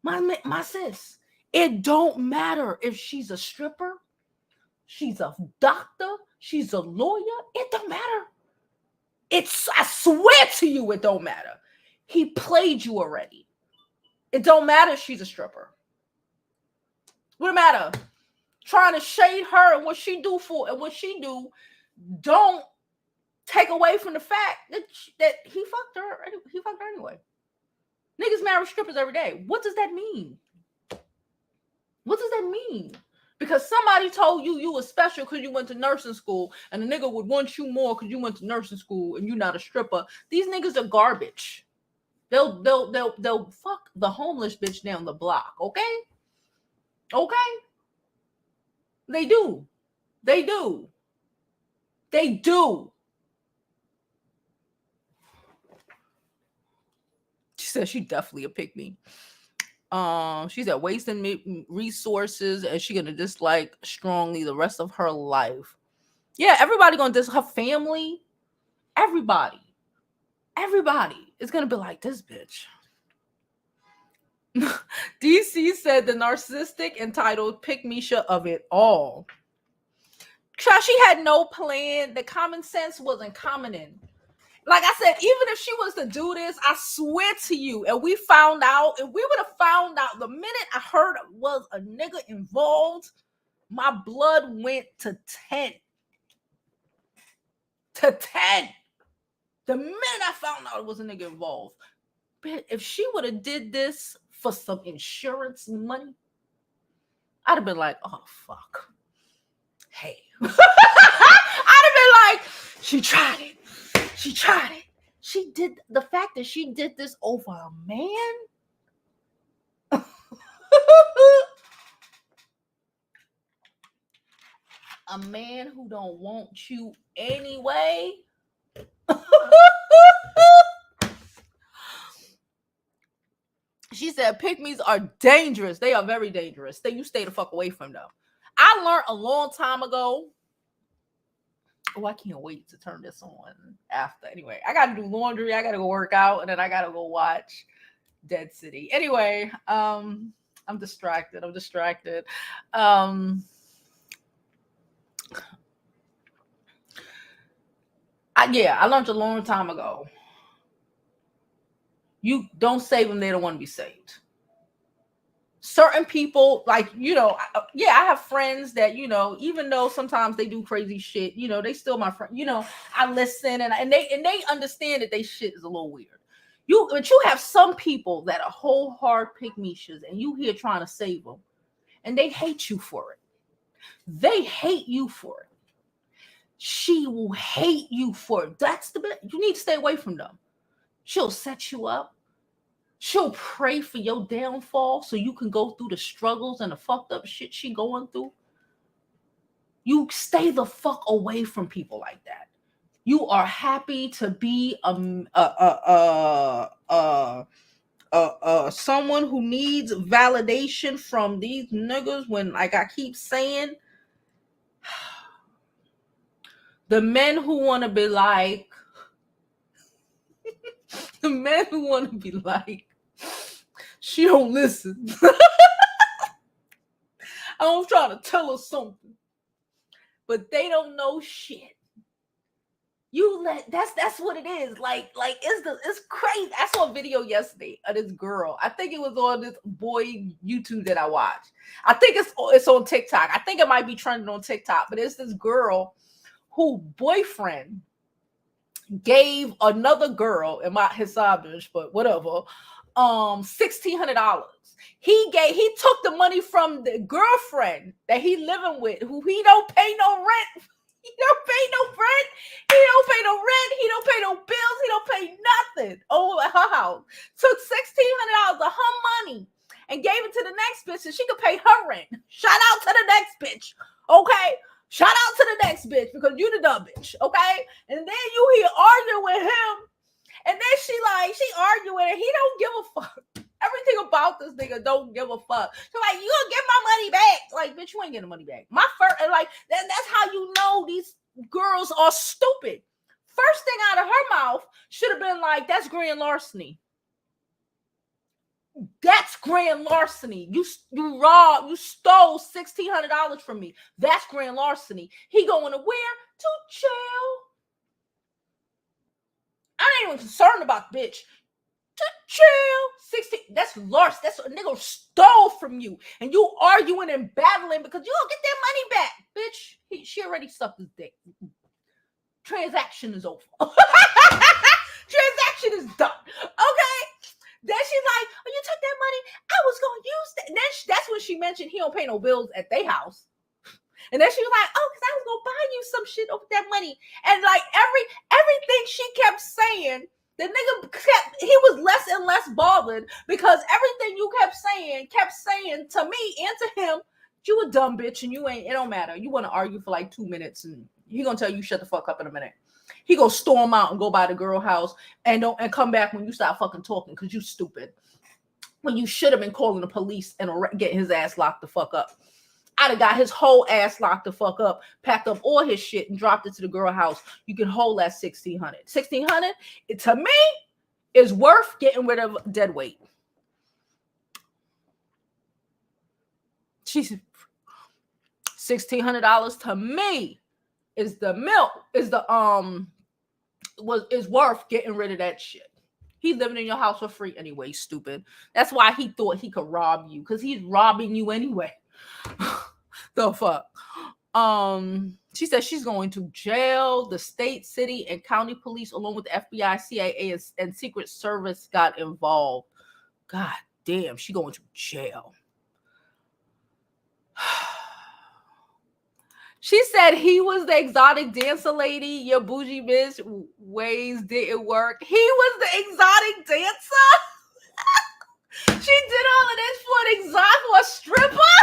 my sis. It don't matter if she's a stripper, she's a doctor, she's a lawyer. It don't matter. I swear to you, it don't matter. He played you already. It don't matter if she's a stripper. What matter? Trying to shade her and what she do don't take away from the fact that he fucked her. He fucked her anyway. Niggas marry strippers every day. What does that mean? What does that mean? Because somebody told you were special because you went to nursing school, and the nigga would want you more because you went to nursing school and you're not a stripper. These niggas are garbage. They'll fuck the homeless bitch down the block. Okay. They do. They do. They do. She said she definitely a pick me. She's at wasting resources, and she gonna dislike strongly the rest of her life. Yeah, everybody gonna her family. Everybody is gonna be like this bitch. DC said the narcissistic entitled pick Misha of it all. She had no plan. The common sense wasn't coming in. Like I said, even if she was to do this, I swear to you, and we found out, if we would have found out the minute I heard was a nigga involved, my blood went to 10. To 10. The minute I found out it was a nigga involved. But if she would have did this for some insurance money, I'd have been like, oh, fuck. Hey. I'd have been like, she tried it. She tried it. She did the fact that she did this over a man. A man who don't want you anyway. She said pygmies are dangerous. They are very dangerous. You stay the fuck away from them. I learned a long time ago. Oh, I can't wait to turn this on after. Anyway, I gotta do laundry. I gotta go work out, and then I gotta go watch Dead City. Anyway, I'm distracted. I learned a long time ago. You don't save them; they don't want to be saved. Certain people, like, I have friends that, even though sometimes they do crazy shit, they still my friend. I listen and they understand that they shit is a little weird. But you have some people that are whole hard pygmies, and you here trying to save them, and they hate you for it. They hate you for it. She will hate you for it. That's the bit. You need to stay away from them. She'll set you up. She'll pray for your downfall so you can go through the struggles and the fucked up shit she going through. You stay the fuck away from people like that. You are happy to be someone who needs validation from these niggas when, like I keep saying, the men who want to be like, she don't listen. I'm trying to tell her something, but they don't know shit. You let that's what it is. Like it's crazy. I saw a video yesterday of this girl. I think it was on this boy YouTube that I watched. I think it's on TikTok. I think it might be trending on TikTok, but it's this girl who boyfriend gave another girl in my his bitch, but whatever, $1,600. He took the money from the girlfriend that he living with, who he don't pay no rent. He don't pay no rent. He don't pay no rent. He don't pay no bills. He don't pay nothing over at her house. Took $1,600 of her money and gave it to the next bitch so she could pay her rent. Shout out to the next bitch. Okay? Shout out to the next bitch because you the dumb bitch. Okay? And then you here arguing with him. And then she arguing and he don't give a fuck. Everything about this nigga don't give a fuck. So like, you gonna get my money back? Like, bitch, you ain't getting the money back. My first, like, that's how you know these girls are stupid. First thing out of her mouth should have been like, that's grand larceny. That's grand larceny. You stole $1,600 from me. That's grand larceny. He going to where? To jail. I ain't even concerned about the bitch. To jail. 16. That's larceny. That's what a nigga stole from you. And you arguing and battling because you don't get that money back. Bitch, she already sucked his dick. Transaction is over. Transaction is done. Okay? Then she's like, oh, you took that money. I was going to use that. And then that's when she mentioned he don't pay no bills at their house. And then she was like, oh, because I was going to buy you some shit over that money. And like everything she kept saying, the nigga he was less and less bothered because everything you kept saying to me and to him, you a dumb bitch and it don't matter. You want to argue for like 2 minutes and he going to tell you shut the fuck up in a minute. He gonna storm out and go by the girl house and come back when you start fucking talking because you stupid. When you should have been calling the police and getting his ass locked the fuck up. I'd have got his whole ass locked the fuck up, packed up all his shit and dropped it to the girl house. You can hold that $1,600. $1,600, to me, is worth getting rid of dead weight. She's $1,600 to me is the milk, is worth getting rid of that shit. He's living in your house for free anyway, stupid. That's why he thought he could rob you, because he's robbing you anyway. The fuck. She said she's going to jail. The state, city, and county police, along with the FBI, CIA, and Secret Service, got involved. God damn, she going to jail. She said he was the exotic dancer lady. Your bougie bitch ways didn't work. He was the exotic dancer? She did all of this for a stripper?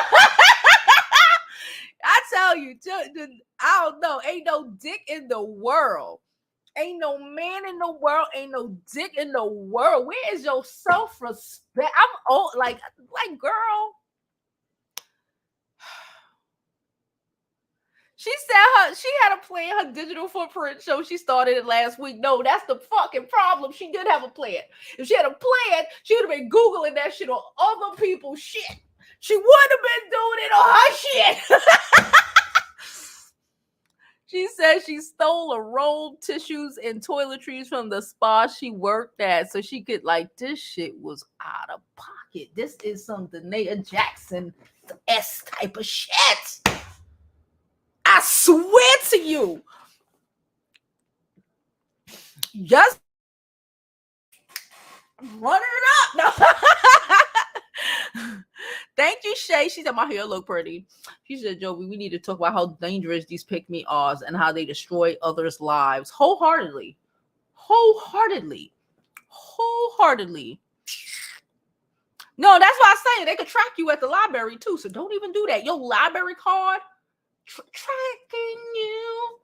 I tell you, I don't know. Ain't no dick in the world. Ain't no man in the world. Ain't no dick in the world. Where is your self-respect? I'm old, like girl. She said she had a plan, her digital footprint show. She started it last week. No, that's the fucking problem. She did have a plan. If she had a plan, she would have been Googling that shit on other people's shit. She would have been doing it on her shit. She said she stole a rolled tissues and toiletries from the spa she worked at so she could, this shit was out of pocket. This is some Danae Jackson S type of shit. I swear to you. Just running it up. No. Thank you, Shay. She said my hair look pretty. She said, Jovi, we need to talk about how dangerous these pick-me are and how they destroy others' lives. Wholeheartedly. No, that's why I say they could track you at the library too. So don't even do that. Your library card tracking you.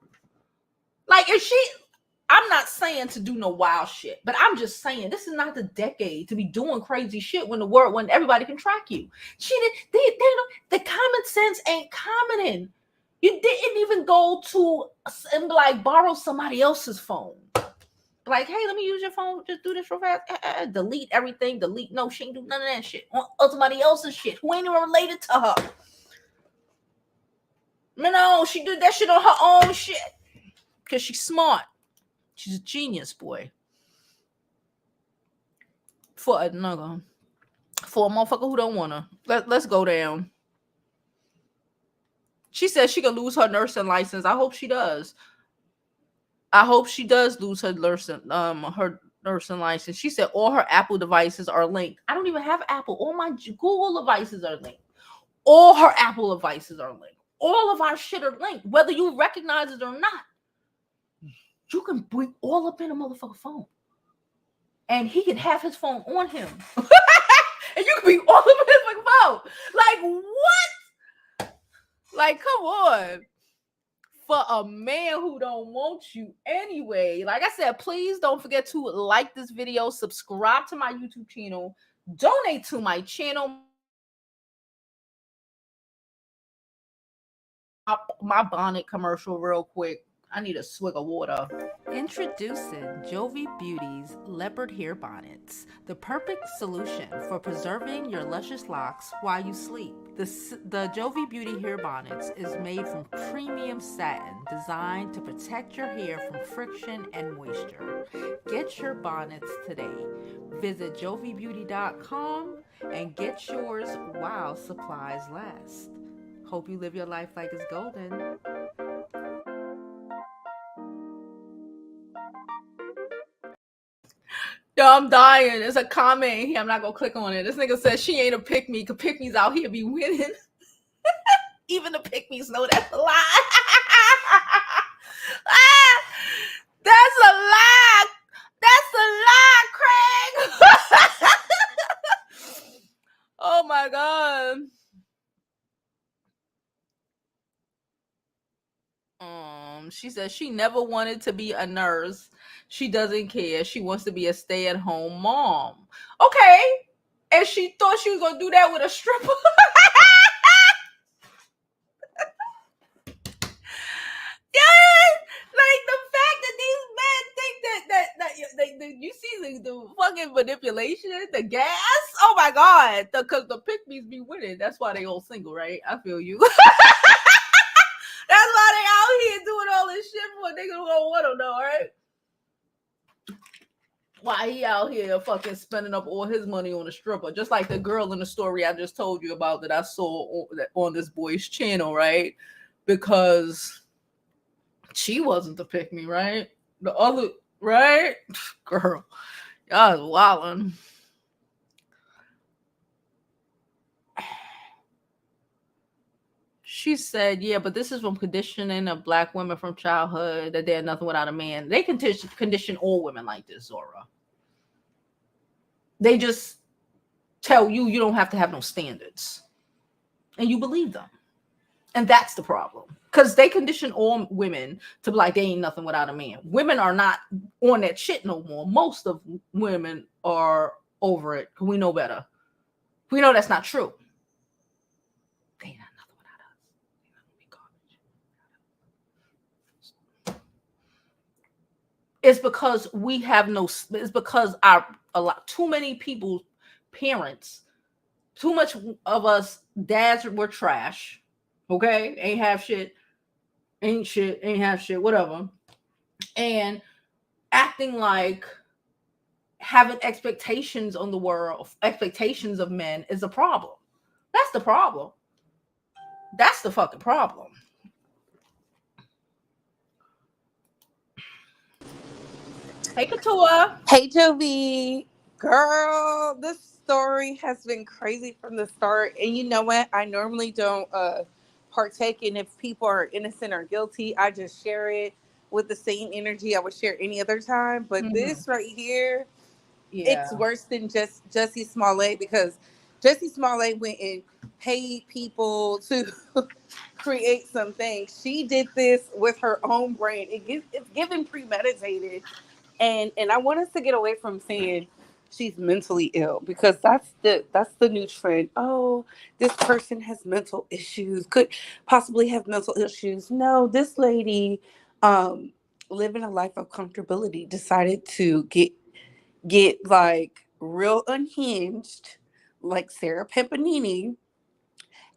I'm not saying to do no wild shit, but I'm just saying this is not the decade to be doing crazy shit when everybody can track you. The common sense ain't commoning. You didn't even go to and borrow somebody else's phone. Like, hey, let me use your phone. Just do this real fast. Delete everything. No, she ain't do none of that shit on somebody else's shit who ain't even related to her. No, she did that shit on her own shit because she's smart. She's a genius, boy. For another, for a motherfucker who don't wanna. Let's go down. She says she could lose her nursing license. I hope she does. I hope she does lose her nursing license. She said all her Apple devices are linked. I don't even have Apple. All my Google devices are linked. All her Apple devices are linked. All of our shit are linked, whether you recognize it or not. You can bring all up in a motherfucker phone, and he can have his phone on him, and you can be all up in his fucking phone. Like what? Like come on. For a man who don't want you anyway. Like I said, please don't forget to like this video, subscribe to my YouTube channel, donate to my channel. My bonnet commercial real quick. I need a swig of water. Introducing Jovi Beauty's leopard hair bonnets, the perfect solution for preserving your luscious locks while you sleep. The Jovi Beauty hair bonnets is made from premium satin designed to protect your hair from friction and moisture. Get your bonnets today. Visit jovibeauty.com and get yours while supplies last. Hope you live your life like it's golden. Yo, I'm dying. There's a comment here. I'm not gonna click on it. This nigga says she ain't a pick me, cause pick me's out here be winning. Even the pick me's know that's a lie. That's a lie. That's a lie, Craig. Oh my god. She says she never wanted to be a nurse. She doesn't care. She wants to be a stay-at-home mom. Okay. And she thought she was gonna do that with a stripper. Yeah, like the fact that these men think that you see the fucking manipulation, the gas. Oh my god, because the pick me's be winning. That's why they all single, right? I feel you. That's why they out here doing all this shit for niggas who don't want them, though, right? Why he out here fucking spending up all his money on a stripper, just like the girl in the story I just told you about that I saw on this boy's channel, right? Because she wasn't the pick me, right? The other, right? Girl, y'all is wildin'. She said, yeah, but this is from conditioning of black women from childhood that they're nothing without a man. They condition all women like this, Zora. They just tell you don't have to have no standards. And you believe them. And that's the problem. Because they condition all women to be like, they ain't nothing without a man. Women are not on that shit no more. Most of women are over it. We know better. We know that's not true. They ain't nothing without us. It's because we have no, it's because too many people, parents, too much of us dads were trash. Okay? Ain't have shit. Ain't shit. Ain't have shit. Whatever. And acting like having expectations on the world, expectations of men is a problem. That's the problem. That's the fucking problem. Hey, Katua. Hey, Jovi. Girl, this story has been crazy from the start. And you know what? I normally don't partake in if people are innocent or guilty. I just share it with the same energy I would share any other time. But this right here, it's worse than just Jussie Smollett, because Jussie Smollett went and paid people to create something. She did this with her own brain. It's given premeditated. And I want us to get away from saying she's mentally ill, because that's the new trend. Oh, this person has mental issues, could possibly have mental issues. No, this lady, um, living a life of comfortability, decided to get like real unhinged, like Sarah Pimpanini,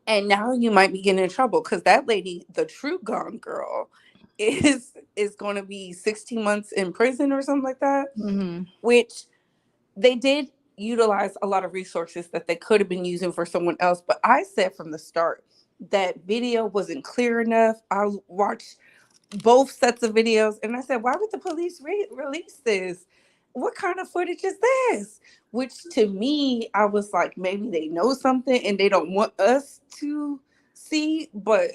and now you might be getting in trouble, because that lady, the true Gone Girl, is is going to be 16 months in prison or something like that, Mm-hmm. which they did utilize a lot of resources that they could have been using for someone else. But I said from the start that video wasn't clear enough. I watched both sets of videos and I said, why would the police release this? What kind of footage is this? Which to me, I was like, maybe they know something and they don't want us to see. But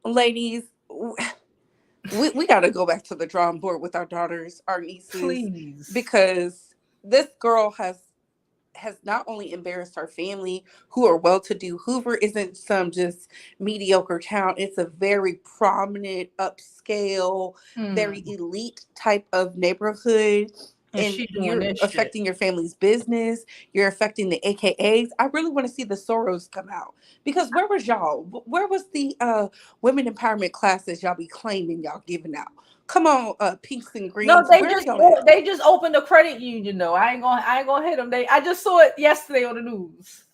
ladies, we got to go back to the drawing board with our daughters, our nieces, Please. because this girl has not only embarrassed our family who are well to do. Hoover isn't some just mediocre town. It's a very prominent, upscale, very Mm. elite type of neighborhood. And And she doing you're this shit. affecting your family's business. You're affecting the AKAs. I really want to see the Soros come out. Because where was y'all? Where was the women empowerment classes y'all be claiming y'all giving out? Come on, pinks and No, greens. Where are y'all at? they just opened a credit union though. I ain't gonna hit them. I just saw it yesterday on the news.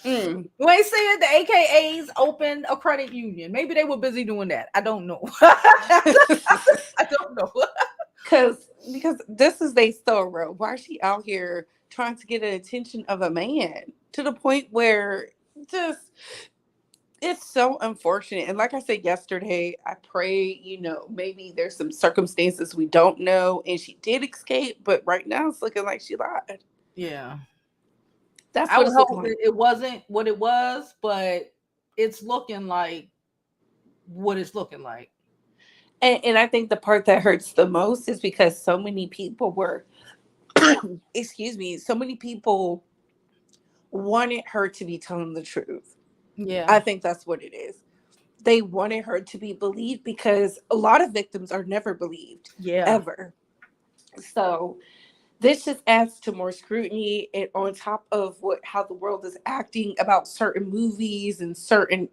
Mm. You ain't saying the AKAs opened a credit union. Maybe they were busy doing that. I don't know. I don't know. Because this is their sorrow. Why is she out here trying to get the attention of a man to the point where just it's so unfortunate. And like I said yesterday, I pray, maybe there's some circumstances we don't know and she did escape, but right now it's looking like she lied. Yeah. That's I what would it's looking hope like. it wasn't what it was, but it's looking like what it's looking like. And I think the part that hurts the most is because so many people were, excuse me, so many people wanted her to be telling the truth. I Yeah. think that's what it is. They wanted her to be believed because a lot of victims are never believed, Yeah. ever. So this just adds to more scrutiny, and on top of how the world is acting about certain movies and certain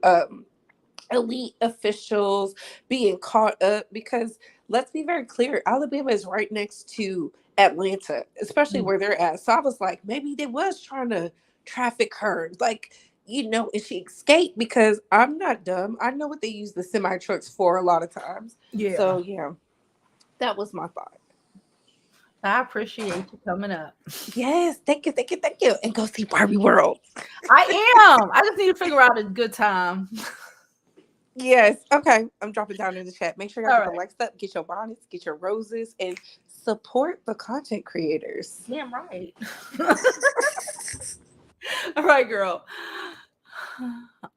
elite officials being caught up. Because let's be very clear, Alabama is right next to Atlanta, especially Mm. where they're at. So I was like, maybe they was trying to traffic her, like, and she escaped. Because I'm not dumb, I know what they use the semi trucks for a lot of times. Yeah. So yeah, that was my thought. I appreciate you coming up. Yes, thank you, thank you, thank you, and go see Barbie World. I am. I just need to figure out a good time. Yes. Okay. I'm dropping down in the chat. Make sure y'all All get the right. likes up, get your bonnets, get your roses, and support the content creators. Damn right. All right, girl.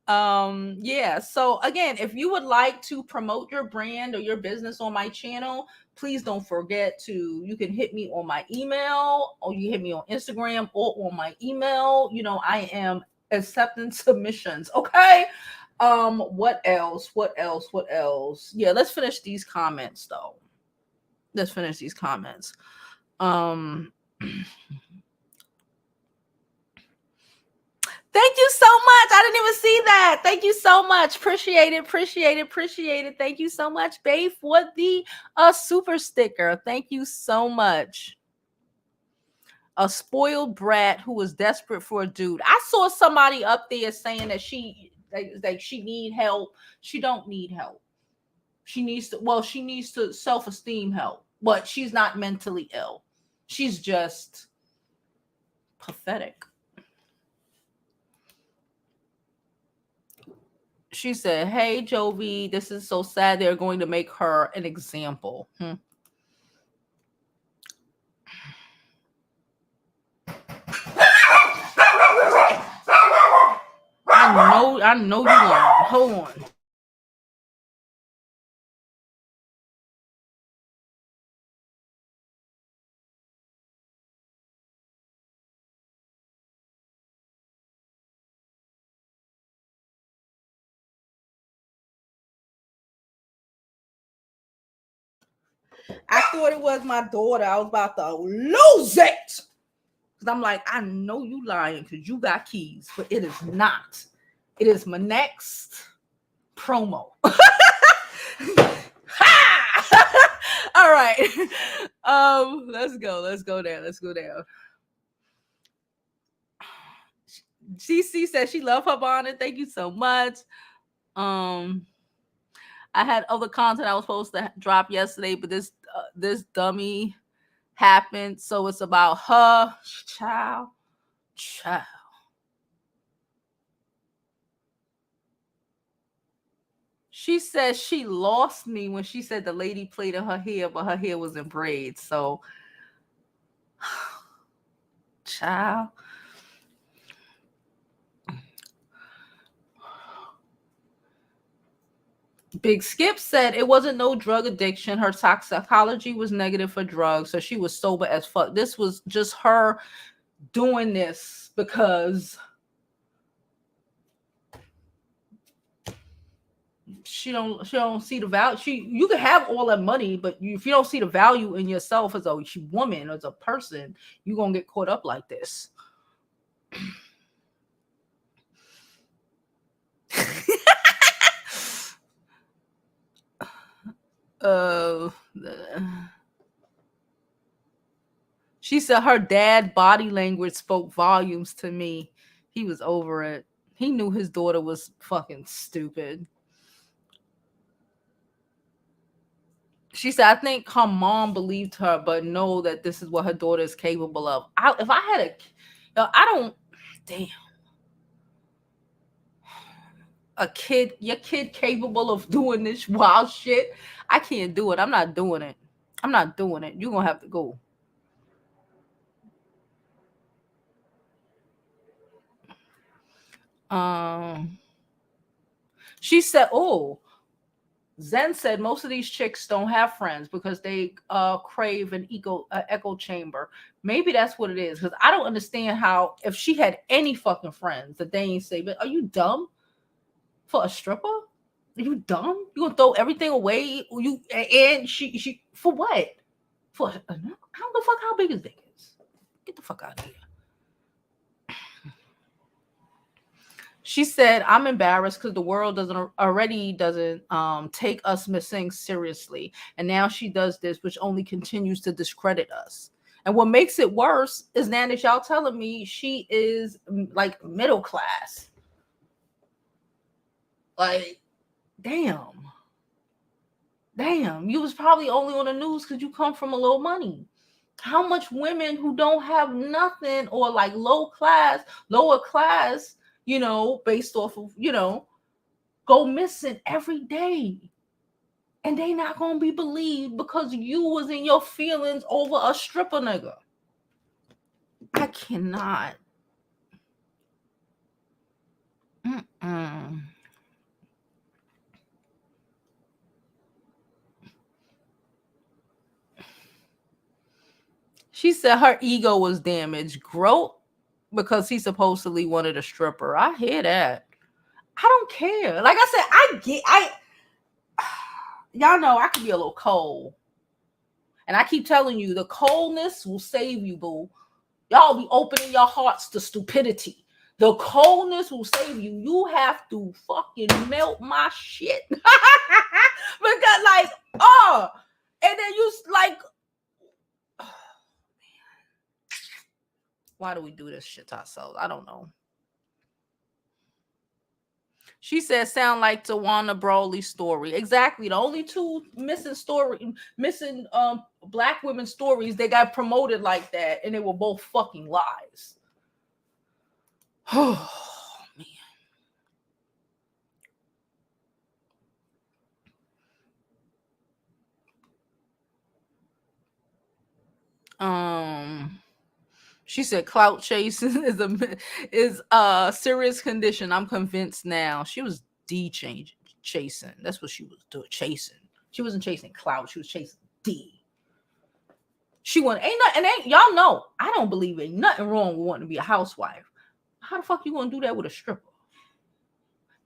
Yeah, so again, if you would like to promote your brand or your business on my channel, please don't forget to, you can hit me on my email, or you hit me on Instagram or on my email. I am accepting submissions. Okay. What else? Yeah, let's finish these comments though. Let's finish these comments. um Thank you so much. I didn't even see that. Thank you so much. Appreciate it. Appreciate it. Appreciate it. Thank you so much, babe, for the super sticker. Thank you so much. A spoiled brat who was desperate for a dude. I saw somebody up there saying that she need help. She don't need help. She needs to self-esteem help, but she's not mentally ill. She's just pathetic. She said, "Hey, Jovi, this is so sad. They're going to make her an example." I know you lying. Hold on. I thought it was my daughter. I was about to lose it. Because I'm like, I know you lying because you got keys, but it is not. It is my next promo. Ha! All right. Let's go. Let's go down. Let's go down. CC says she love her bonnet. Thank you so much. Um, I had other content I was supposed to drop yesterday, but this dummy happened, so it's about her. Child. She said she lost me when she said the lady played in her hair, but her hair was in braids. So, child. Big Skip said it wasn't no drug addiction. Her toxicology was negative for drugs, so she was sober as fuck. This was just her doing this because she don't see the value. You can have all that money, but if you don't see the value in yourself as a woman, as a person, you're gonna get caught up like this. She said her dad body language spoke volumes to me. He was over it. He knew his daughter was fucking stupid. She said, I think her mom believed her, but know that this is what her daughter is capable of. If I had damn. Your kid capable of doing this wild shit. I can't do it. I'm not doing it. You're gonna have to go. She said, oh, Zen said most of these chicks don't have friends because they crave an echo chamber. Maybe that's what it is. Because I don't understand how, if she had any fucking friends, that they ain't say, but are you dumb? For a stripper? Are you dumb? You gonna throw everything away? And she for what? For I don't give a fuck how big his dick is. Get the fuck out of here. She said, I'm embarrassed because the world doesn't take us missing seriously. And now she does this, which only continues to discredit us. And what makes it worse is now that y'all telling me she is like middle class. Like, damn, you was probably only on the news because you come from a low money. How much women who don't have nothing or like lower class, based off of, go missing every day. And they not gonna be believed because you was in your feelings over a stripper nigga. I cannot. She said her ego was damaged. Growth because he supposedly wanted a stripper. I hear that. I don't care. Like I said, y'all know I can be a little cold. And I keep telling you, the coldness will save you, boo. Y'all be opening your hearts to stupidity. The coldness will save you. You have to fucking melt my shit. Because and then you like, oh, man. Why do we do this shit to ourselves? I don't know. She said, sound like Tawana Brawley's story. Exactly. The only two missing black women stories, they got promoted like that, and they were both fucking lies. Oh, man. She said clout chasing is a serious condition. I'm convinced now. She was chasing. That's what she was doing. Chasing. She wasn't chasing clout. She was chasing D. She went, y'all know, I don't believe ain't nothing wrong with wanting to be a housewife. How the fuck you gonna do that with a stripper?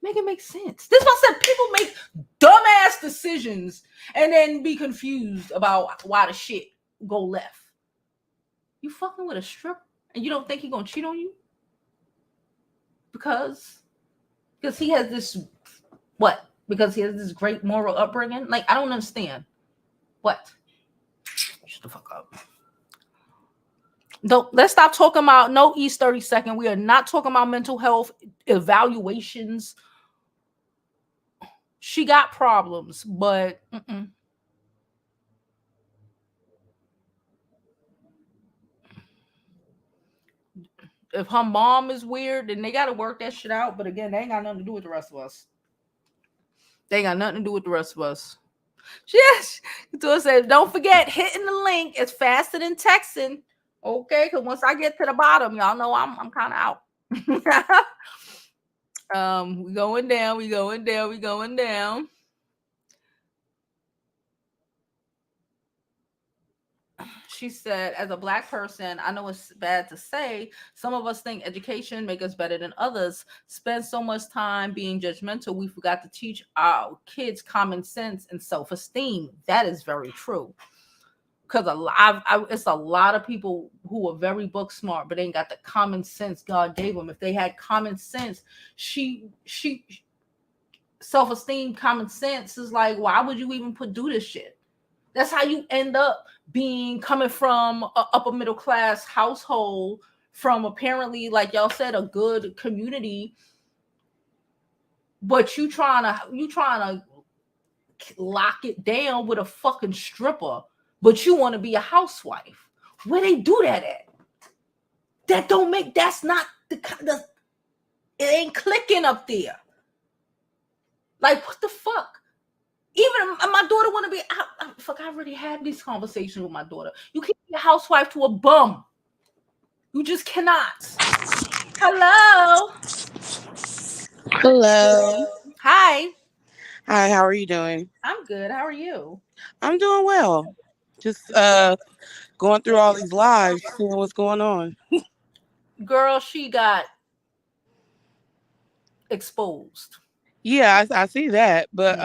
Make it make sense. This is what I said. People make dumbass decisions and then be confused about why the shit go left. You fucking with a stripper and you don't think he gonna cheat on you? Because he has this what? Because he has this great moral upbringing? Like, I don't understand. What? Shut the fuck up. Don't let's stop talking about no East 32nd. We are not talking about mental health evaluations. She got problems, but if her mom is weird, then they got to work that shit out. But again, they ain't got nothing to do with the rest of us. They ain't got nothing to do with the rest of us. Yes. So said, don't forget hitting the link is faster than texting. Okay, because once I get to the bottom, y'all know I'm kind of out. We going down, we going down, we going down. She said, as a black person, I know it's bad to say, some of us think education make us better than others. Spend so much time being judgmental, we forgot to teach our kids common sense and self-esteem. That is very true. Because it's a lot of people who are very book smart, but ain't got the common sense God gave them. If they had common sense, she self-esteem, common sense is like, why would you even do this shit? That's how you end up being coming from a upper middle class household, from apparently, like y'all said, a good community, but you trying to lock it down with a fucking stripper, but you want to be a housewife. Where they do that at? That's not the it ain't clicking up there. Like, what the fuck? Even my daughter want to be. I already had these conversations with my daughter. You can't be a housewife to a bum. You just cannot. Hello. Hello. Hi. Hi, how are you doing? I'm good. How are you? I'm doing well. Just going through all these lives, seeing what's going on. Girl, she got exposed. Yeah, I see that. But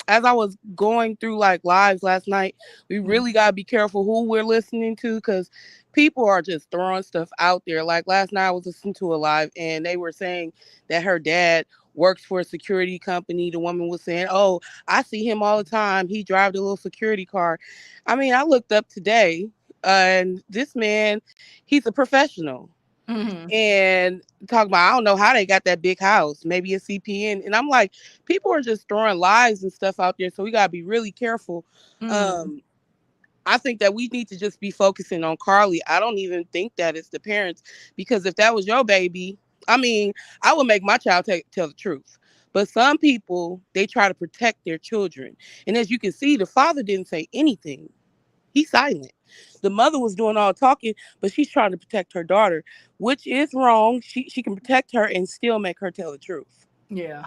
as I was going through like lives last night, we really gotta be careful who we're listening to because people are just throwing stuff out there. Like last night I was listening to a live and they were saying that her dad works for a security company. The woman was saying, "Oh, I see him all the time. He drives a little security car." I mean, I looked up today and this man, he's a professional. Mm-hmm. And talk about, I don't know how they got that big house, maybe a CPN. And I'm like, people are just throwing lies and stuff out there. So we got to be really careful. Mm. Um, I think that we need to just be focusing on Carlee. I don't even think that it's the parents because if that was your baby, I mean, I would make my child tell the truth. But some people, they try to protect their children. And as you can see, the father didn't say anything. He's silent. The mother was doing all talking, but she's trying to protect her daughter, which is wrong. She can protect her and still make her tell the truth. Yeah.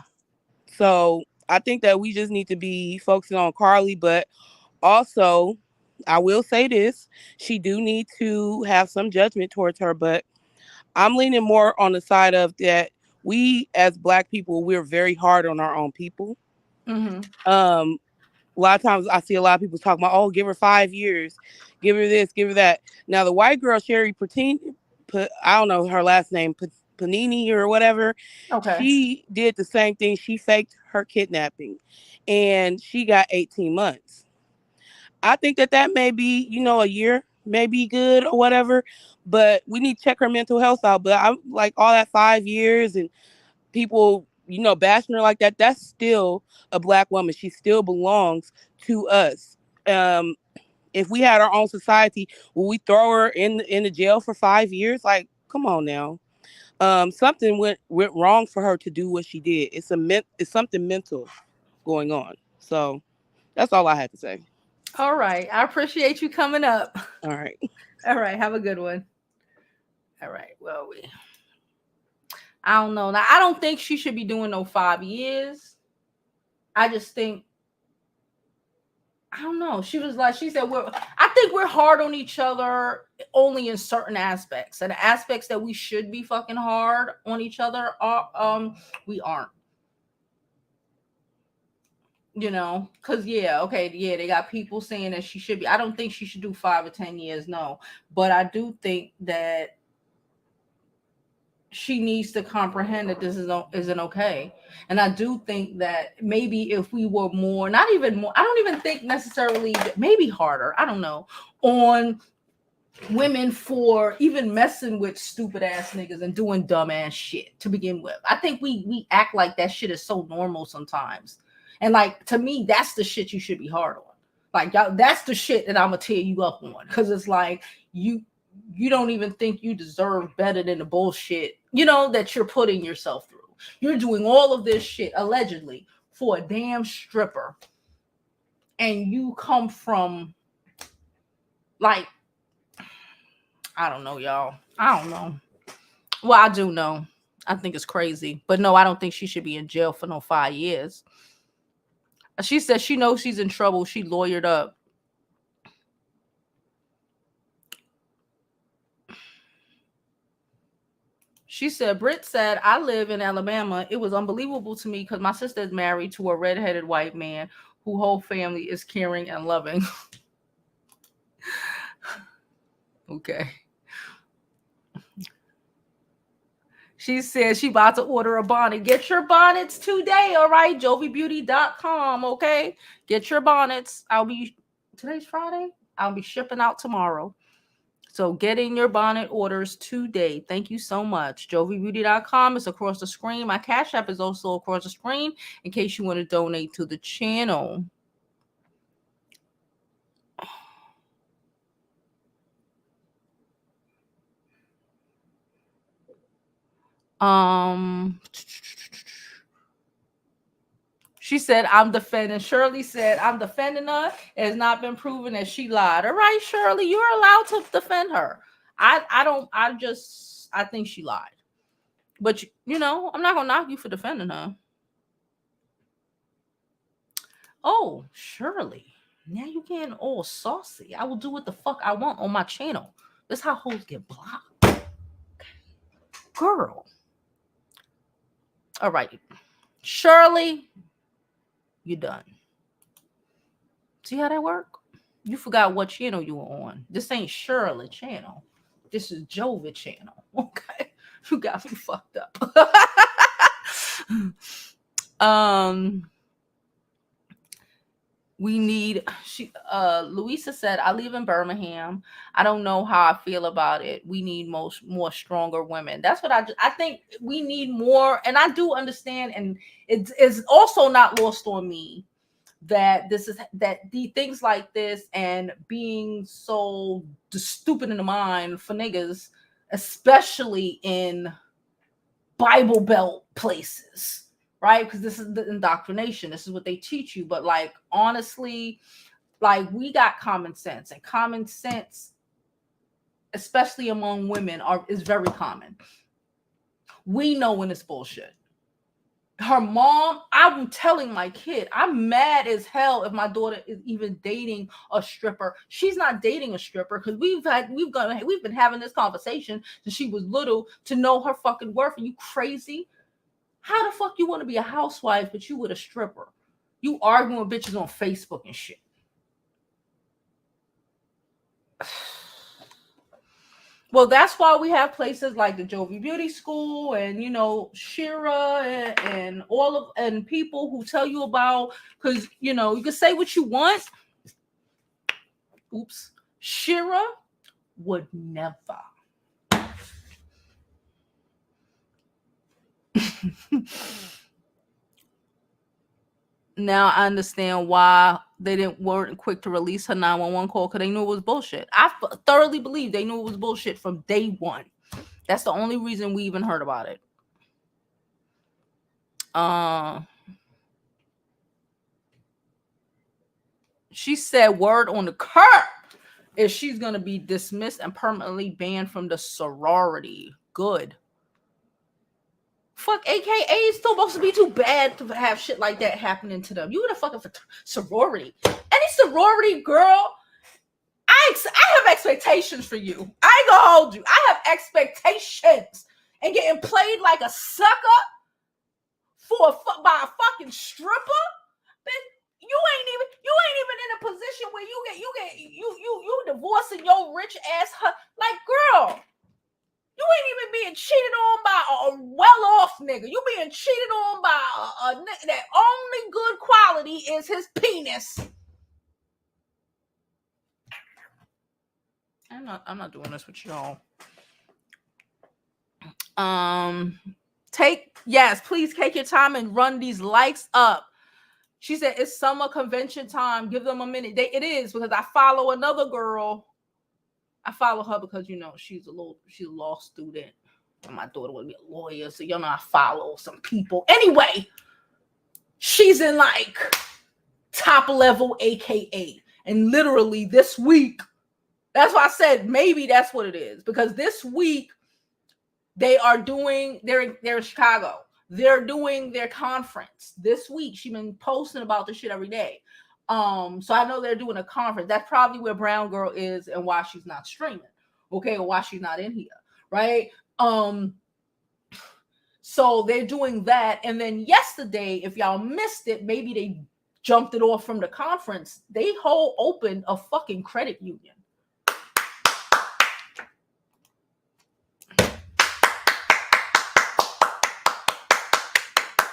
So I think that we just need to be focusing on Carlee, but also I will say this. She do need to have some judgment towards her, but I'm leaning more on the side of that we as black people, we're very hard on our own people. Mm-hmm. Um, a lot of times I see a lot of people talking about, oh, give her 5 years, give her this, give her that. Now the white girl Sherry Patini, I don't know her last name, Panini or whatever. Okay. She did the same thing. She faked her kidnapping, and she got 18 months. I think that may be, a year, may be good or whatever, but we need to check her mental health out. But I'm like all that 5 years and people, bashing her like that, that's still a black woman. She still belongs to us. Um, if we had our own society, will we throw her in the jail for 5 years? Like, come on now. Something went wrong for her to do what she did. It's something mental going on. So that's all I had to say. All right. I appreciate you coming up. All right. All right. Have a good one. All right. Well, I don't know. Now, I don't think she should be doing no 5 years. I just think, I don't know. She said, I think we're hard on each other only in certain aspects. And the aspects that we should be fucking hard on each other we aren't. Because they got people saying that she should be. I don't think she should do 5 or 10 years, no. But I do think that she needs to comprehend that this isn't okay. And I do think that maybe if we were more, not even more, I don't even think necessarily, maybe harder, I don't know, on women for even messing with stupid ass niggas and doing dumb ass shit to begin with. I think we act like that shit is so normal sometimes. And like, to me, that's the shit you should be hard on. Like, y'all, that's the shit that I'm gonna tear you up on, because it's like you don't even think you deserve better than the bullshit, that you're putting yourself through. You're doing all of this shit allegedly for a damn stripper, and you come from, like, I don't know, y'all. I don't know. Well, I do know. I think it's crazy. But no, I don't think she should be in jail for no 5 years. She said she knows she's in trouble. She lawyered up. She said, Britt said, I live in Alabama. It was unbelievable to me because my sister is married to a redheaded white man whose whole family is caring and loving. Okay. She says she about to order a bonnet. Get your bonnets today, all right? JoviBeauty.com, okay? Get your bonnets. Today's Friday? I'll be shipping out tomorrow. So get in your bonnet orders today. Thank you so much. JoviBeauty.com is across the screen. My Cash App is also across the screen in case you want to donate to the channel. She said, I'm defending. Shirley said, I'm defending her. It has not been proven that she lied. All right, Shirley, you're allowed to defend her. I think she lied. But, I'm not going to knock you for defending her. Oh, Shirley, now you getting all saucy. I will do what the fuck I want on my channel. That's how hoes get blocked. Girl. All right. Shirley, you done. See how that work? You forgot what channel you were on. This ain't Shirley channel. This is Jovi channel. Okay. You got me fucked up. We need, Louisa said, I live in Birmingham. I don't know how I feel about it. We need more stronger women. That's what I think we need more. And I do understand. And it's also not lost on me that the things like this and being so stupid in the mind for niggas, especially in Bible Belt places, right? Because this is the indoctrination. This is what they teach you. But like, honestly, like, we got common sense, and common sense, especially among women, is very common. We know when it's bullshit. Her mom, I'm telling my kid, I'm mad as hell if my daughter is even dating a stripper. She's not dating a stripper because we've been having this conversation since she was little to know her fucking worth. And you crazy? How the fuck you want to be a housewife but you with a stripper? You arguing with bitches on Facebook and shit. Well, that's why we have places like the Jovi Beauty School and, Shira and people who tell you about, because, you can say what you want. Oops. Shira would never. Now I understand why they weren't quick to release her 911 call, because they knew it was bullshit. I thoroughly believe they knew it was bullshit from day one. That's the only reason we even heard about it. She said, word on the curb is she's going to be dismissed and permanently banned from the sorority. Good. Fuck, AKA is still supposed to be too bad to have shit like that happening to them. You in a fucking sorority. Any sorority girl, I have expectations for you. I ain't gonna hold you. I have expectations. And getting played like a sucker by a fucking stripper, bitch, you ain't even in a position where you divorcing your rich ass like, girl. You ain't even being cheated on by a well-off nigga. You being cheated on by a nigga that only good quality is his penis. I'm not doing this with y'all. Please take your time and run these likes up. She said it's summer convention time. Give them a minute. It is, because I follow another girl. I follow her because she's a law student. And my daughter would be a lawyer, so I follow some people. Anyway, she's in like top level AKA, and literally this week, that's why I said maybe that's what it is, because this week they're in Chicago. They're doing their conference this week. She's been posting about this shit every day. So I know they're doing a conference. That's probably where Brown Girl is and why she's not streaming. Okay, or why she's not in here, right? So they're doing that. And then yesterday, if y'all missed it, maybe they jumped it off from the conference. They opened a fucking credit union.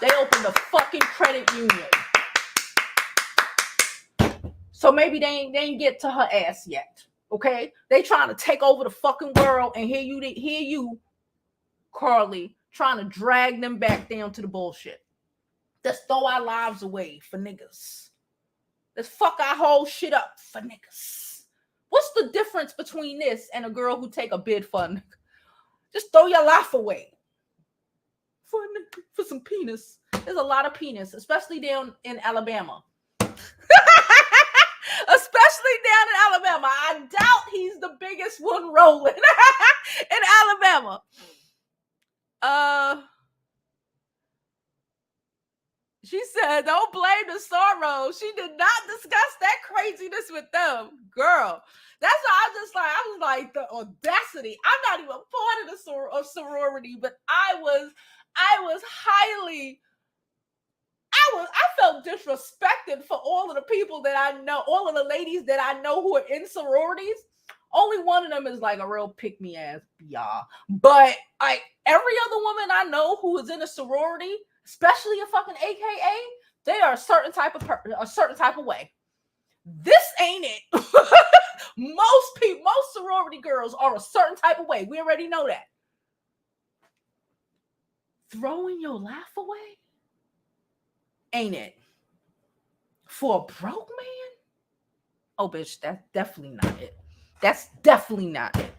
They opened a fucking credit union. So maybe they ain't get to her ass yet. Okay? They trying to take over the fucking world, and here you, Carlee, trying to drag them back down to the bullshit. Let's throw our lives away for niggas. Let's fuck our whole shit up for niggas. What's the difference between this and a girl who take a bid for a nigga? Just throw your life away for some penis. There's a lot of penis, especially down in Alabama. Especially down in Alabama. I doubt he's the biggest one rolling in Alabama. She said, don't blame the sorrow. She did not discuss that craziness with them. Girl, that's why I was like, the audacity. I'm not even part of the sorority, but I felt disrespected for all of the people that I know, all of the ladies that I know who are in sororities. Only one of them is like a real pick-me-ass, y'all. But like every other woman I know who is in a sorority, especially a fucking AKA, they are a certain type of way. This ain't it. Most sorority girls are a certain type of way. We already know that. Throwing your laugh away? Ain't it? For a broke man? Oh, bitch, that's definitely not it. That's definitely not it.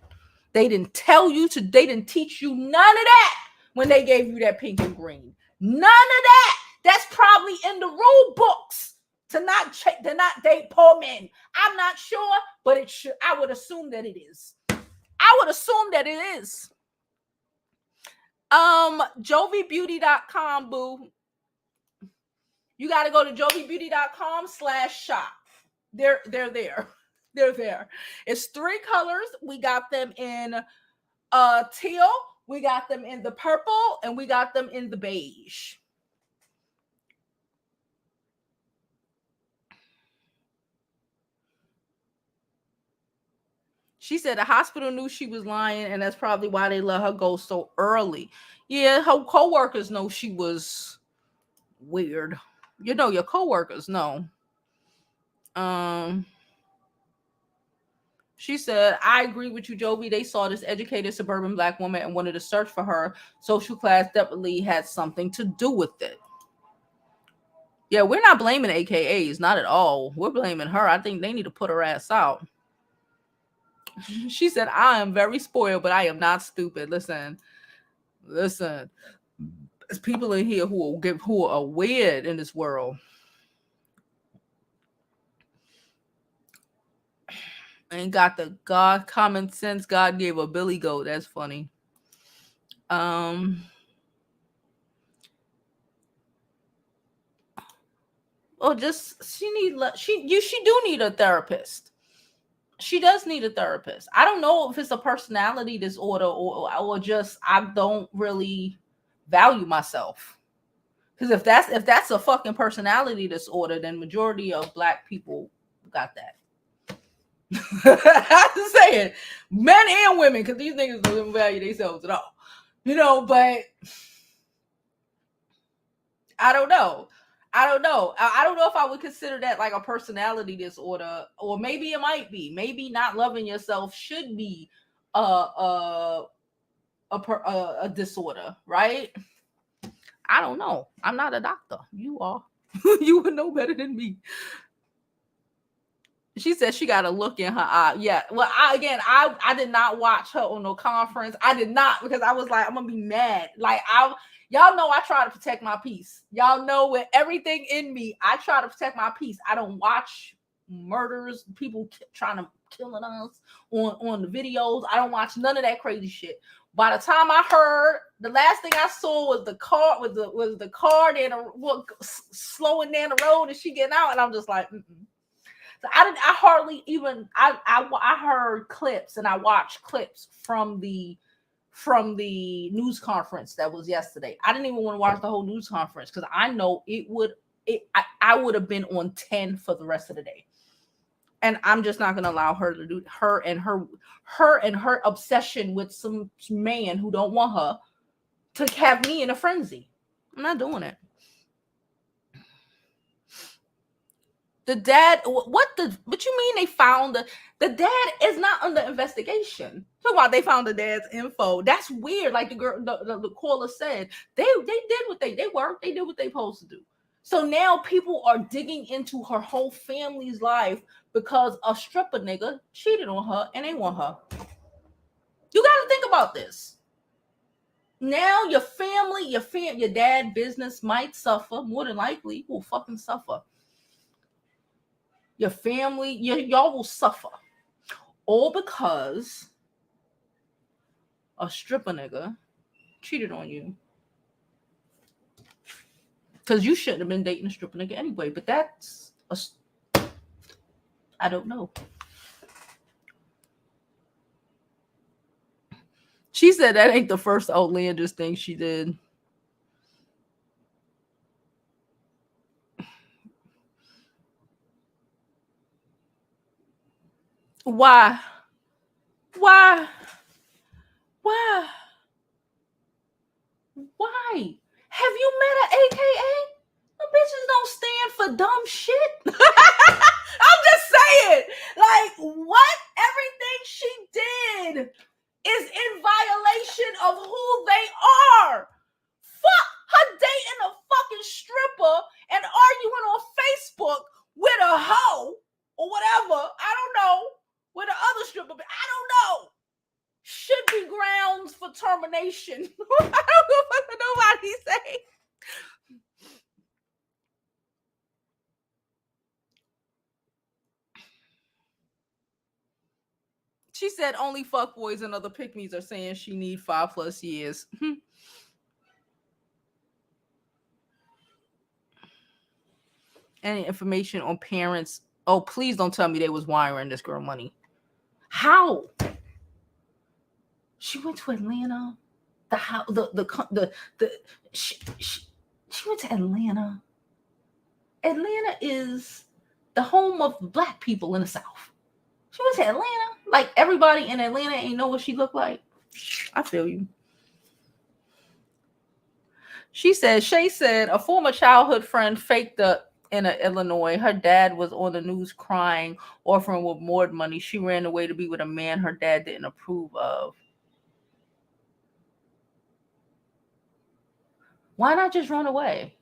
They didn't teach you none of that when they gave you that pink and green. None of that. That's probably in the rule books to not date poor men. I'm not sure, but it should. I would assume that it is. JoviBeauty.com, boo. You got to go to jovibeauty.com/shop. They're there. They're there. It's 3 colors. We got them in teal, we got them in the purple, and we got them in the beige. She said the hospital knew she was lying, and that's probably why they let her go so early. Yeah, her coworkers know she was weird. Your coworkers know. She said, I agree with you, Jovi. They saw this educated suburban black woman and wanted to search for her. Social class definitely had something to do with it. Yeah, we're not blaming AKAs, not at all. We're blaming her. I think they need to put her ass out. She said, I am very spoiled, but I am not stupid. Listen. There's people in here who are weird in this world. Ain't got the God common sense God gave a Billy Goat. That's funny. Or just she do need a therapist. She does need a therapist. I don't know if it's a personality disorder or just I don't really value myself. Because if that's a fucking personality disorder, then majority of black people got that. I'm saying men and women, because these niggas don't value themselves at all. But I don't know. I don't know if I would consider that like a personality disorder, or maybe it might be. Maybe not loving yourself should be a disorder, right? I don't know. I'm not a doctor. You are. You would know better than me. She said she got a look in her eye. Yeah. Well, I did not watch her on no conference. I did not, because I was like, I'm gonna be mad. Like, y'all know I try to protect my peace. Y'all know, with everything in me, I try to protect my peace. I don't watch murders, people trying to killing us on the videos. I don't watch none of that crazy shit. By the time I heard, the last thing I saw was the car, slowing down the road, and she getting out, and I'm just like, mm-mm. So I hardly even I heard clips, and I watched clips from the news conference that was yesterday. I didn't even want to watch the whole news conference, because I know I would have been on 10 for the rest of the day. And I'm just not gonna allow her to do her obsession with some man who don't want her to have me in a frenzy. I'm not doing it. The dad, what you mean they found the dad is not under investigation? So why they found the dad's info? That's weird. Like the girl, the caller said, they did what they did what they supposed to do. So now people are digging into her whole family's life because a stripper nigga cheated on her and they want her. You got to think about this. Now your family, your dad business might suffer. More than likely, will fucking suffer. Your family, y'all will suffer, all because a stripper nigga cheated on you. Because you shouldn't have been dating a stripper nigga anyway. But I don't know. She said that ain't the first outlandish thing she did. Why? Why? Why? Why? Have you met an AKA? The bitches don't stand for dumb shit. I'm just saying. Like, what? Everything she did is in violation of who they are. Fuck her dating a fucking stripper and arguing on Facebook with a hoe or whatever. I don't know. With the other stripper, but I don't know. Should be grounds for termination. I don't know what nobody say. She said only fuckboys and other pick-me's are saying she need 5+ years. Any information on parents? Oh, please don't tell me they was wiring this girl money. How? She went to Atlanta. She went to Atlanta. Atlanta is the home of black people in the South. She went to Atlanta. Like, everybody in Atlanta ain't know what she looked like. I feel you. She said, Shay said, a former childhood friend faked in Illinois. Her dad was on the news crying, offering with more money. She ran away to be with a man her dad didn't approve of. Why not just run away?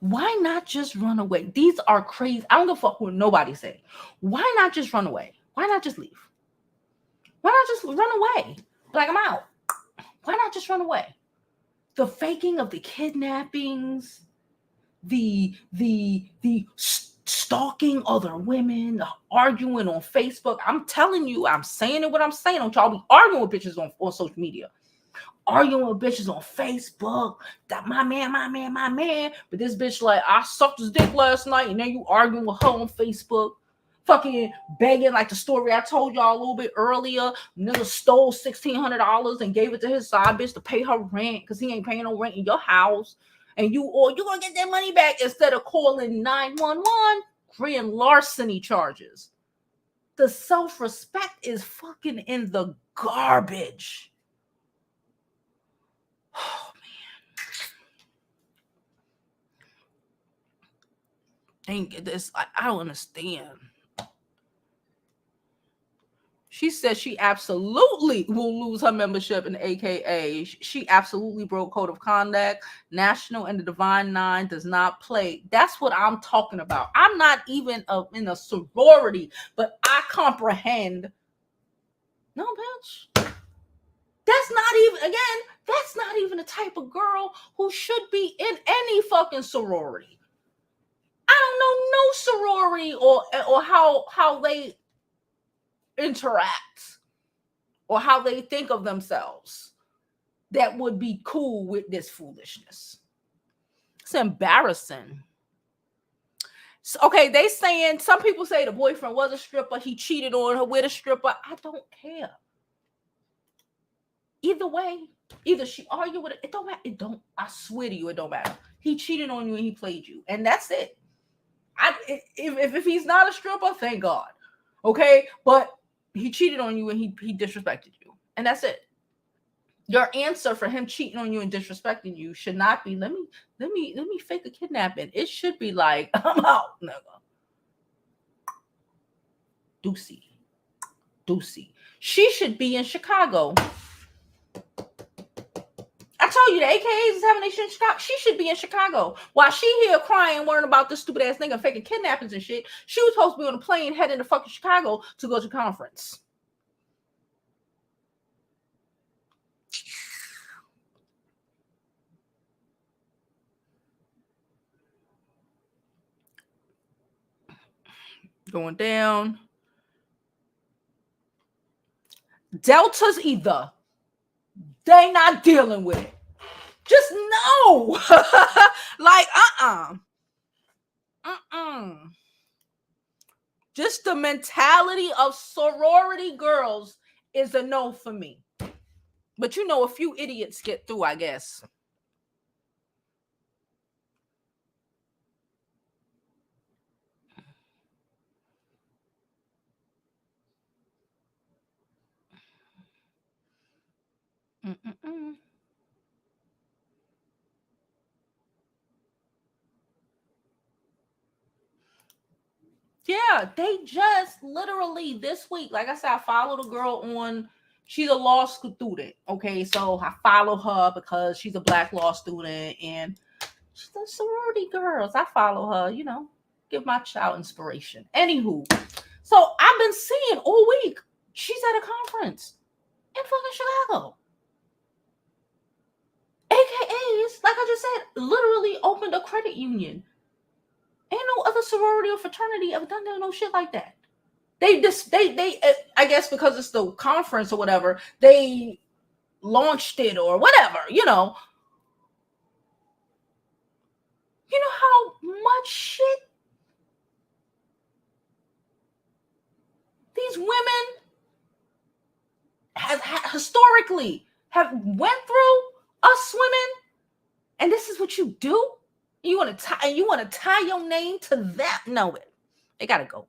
Why not just run away? These are crazy. I don't give a fuck what nobody say. Why not just run away? Why not just leave? Why not just run away? Like, I'm out. Why not just run away? The faking of the kidnappings, the stalking other women, the arguing on Facebook. I'm telling you, I'm saying it what I'm saying. Don't y'all be arguing with bitches on social media. Arguing with bitches on Facebook. That my man. But this bitch like, I sucked his dick last night, and then you arguing with her on Facebook. Fucking begging, like the story I told y'all a little bit earlier. Nigga stole $1,600 and gave it to his side bitch to pay her rent because he ain't paying no rent in your house. And you gonna get that money back instead of calling 911, grand larceny charges. The self-respect is fucking in the garbage. Oh man. Think this. I don't understand. She said she absolutely will lose her membership in AKA. She absolutely broke code of conduct. National and the Divine Nine does not play. That's what I'm talking about. I'm not even in a sorority, but I comprehend. No, bitch. That's not even the type of girl who should be in any fucking sorority. I don't know no sorority or how they interact or how they think of themselves that would be cool with this foolishness. It's embarrassing. So, okay, they saying, some people say the boyfriend was a stripper, he cheated on her with a stripper. I don't care. Either way, either she argued with it don't matter. I swear to you, it don't matter. He cheated on you and he played you, and that's it. If he's not a stripper, thank God. Okay, but he cheated on you and he disrespected you, and that's it. Your answer for him cheating on you and disrespecting you should not be let me fake a kidnapping. It should be like, I'm out, nigga. Doocy. She should be in Chicago. I told you the AKAs is having a shit in Chicago. She should be in Chicago. While she here crying, worrying about this stupid ass nigga faking kidnappings and shit, she was supposed to be on a plane heading to fucking Chicago to go to conference. Going down. Delta's either. They not dealing with it. Just no. Like, Just the mentality of sorority girls is a no for me. But you know, a few idiots get through, I guess. Yeah, they just literally this week, like I said, I followed a girl on, she's a law student. Okay, so I follow her because she's a black law student and she's a sorority girls. I follow her, give my child inspiration. Anywho, so I've been seeing all week she's at a conference in fucking Chicago. AKAs, like I just said, literally opened a credit union. Ain't no other sorority or fraternity ever done no shit like that. They I guess because it's the conference or whatever, they launched it or whatever, You know how much shit these women have historically have went through, us women, and this is what you do? You want to tie your name to that? No, they gotta go.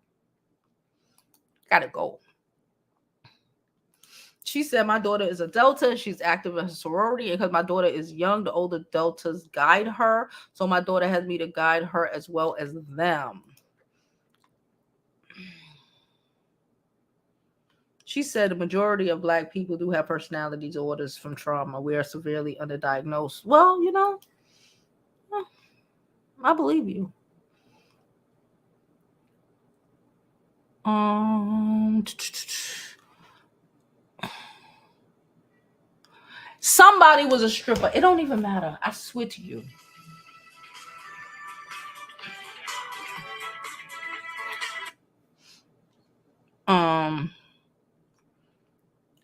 She said, my daughter is a Delta. She's active in a sorority. And because my daughter is young, the older Deltas guide her. So my daughter has me to guide her as well as them. She said the majority of Black people do have personality disorders from trauma. We are severely underdiagnosed. Well, I believe you. Somebody was a stripper. It don't even matter. I swear to you.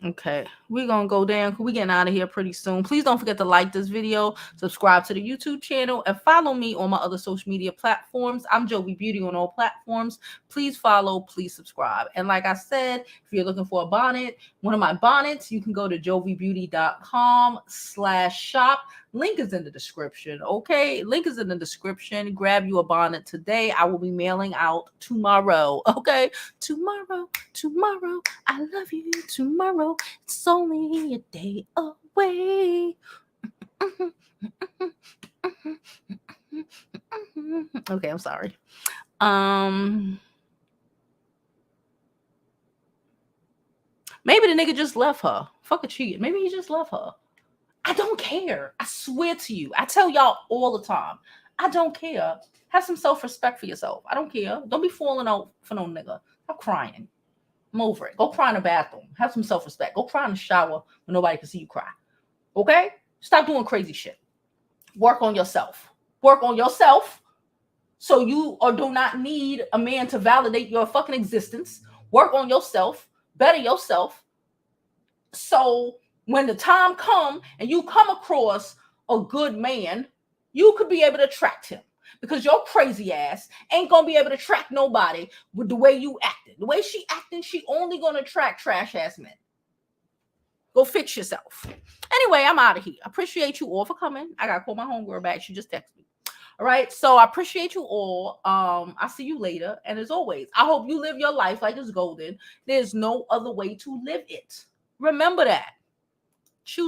Okay, we're gonna go down. We getting out of here pretty soon. Please don't forget to like this video, subscribe to the YouTube channel, and follow me on my other social media platforms. I'm Jovi Beauty on all platforms. Please follow, please subscribe. And like I said, if you're looking for a bonnet, one of my bonnets, you can go to jovibeauty.com/shop. Link is in the description. Okay, link is in the description. Grab you a bonnet today. I will be mailing out tomorrow. Okay, tomorrow. I love you tomorrow. It's only a day away. Okay, I'm sorry. Maybe the nigga just left her. Fuck a cheat. Maybe he just left her. I don't care. I swear to you. I tell y'all all the time. I don't care. Have some self-respect for yourself. I don't care. Don't be falling out for no nigga. I'm crying. I'm over it. Go cry in the bathroom. Have some self-respect. Go cry in the shower when nobody can see you cry. Okay? Stop doing crazy shit. Work on yourself. Work on yourself. So you or do not need a man to validate your fucking existence. Work on yourself. Better yourself. So when the time come and you come across a good man, you could be able to attract him. Because your crazy ass ain't gonna be able to track nobody with the way you acting. The way she acting, she only gonna attract trash ass men. Go fix yourself. Anyway, I'm out of here. I appreciate you all for coming. I gotta call my homegirl back. She just texted me. All right. So I appreciate you all. I'll see you later. And as always, I hope you live your life like it's golden. There's no other way to live it. Remember that. Choose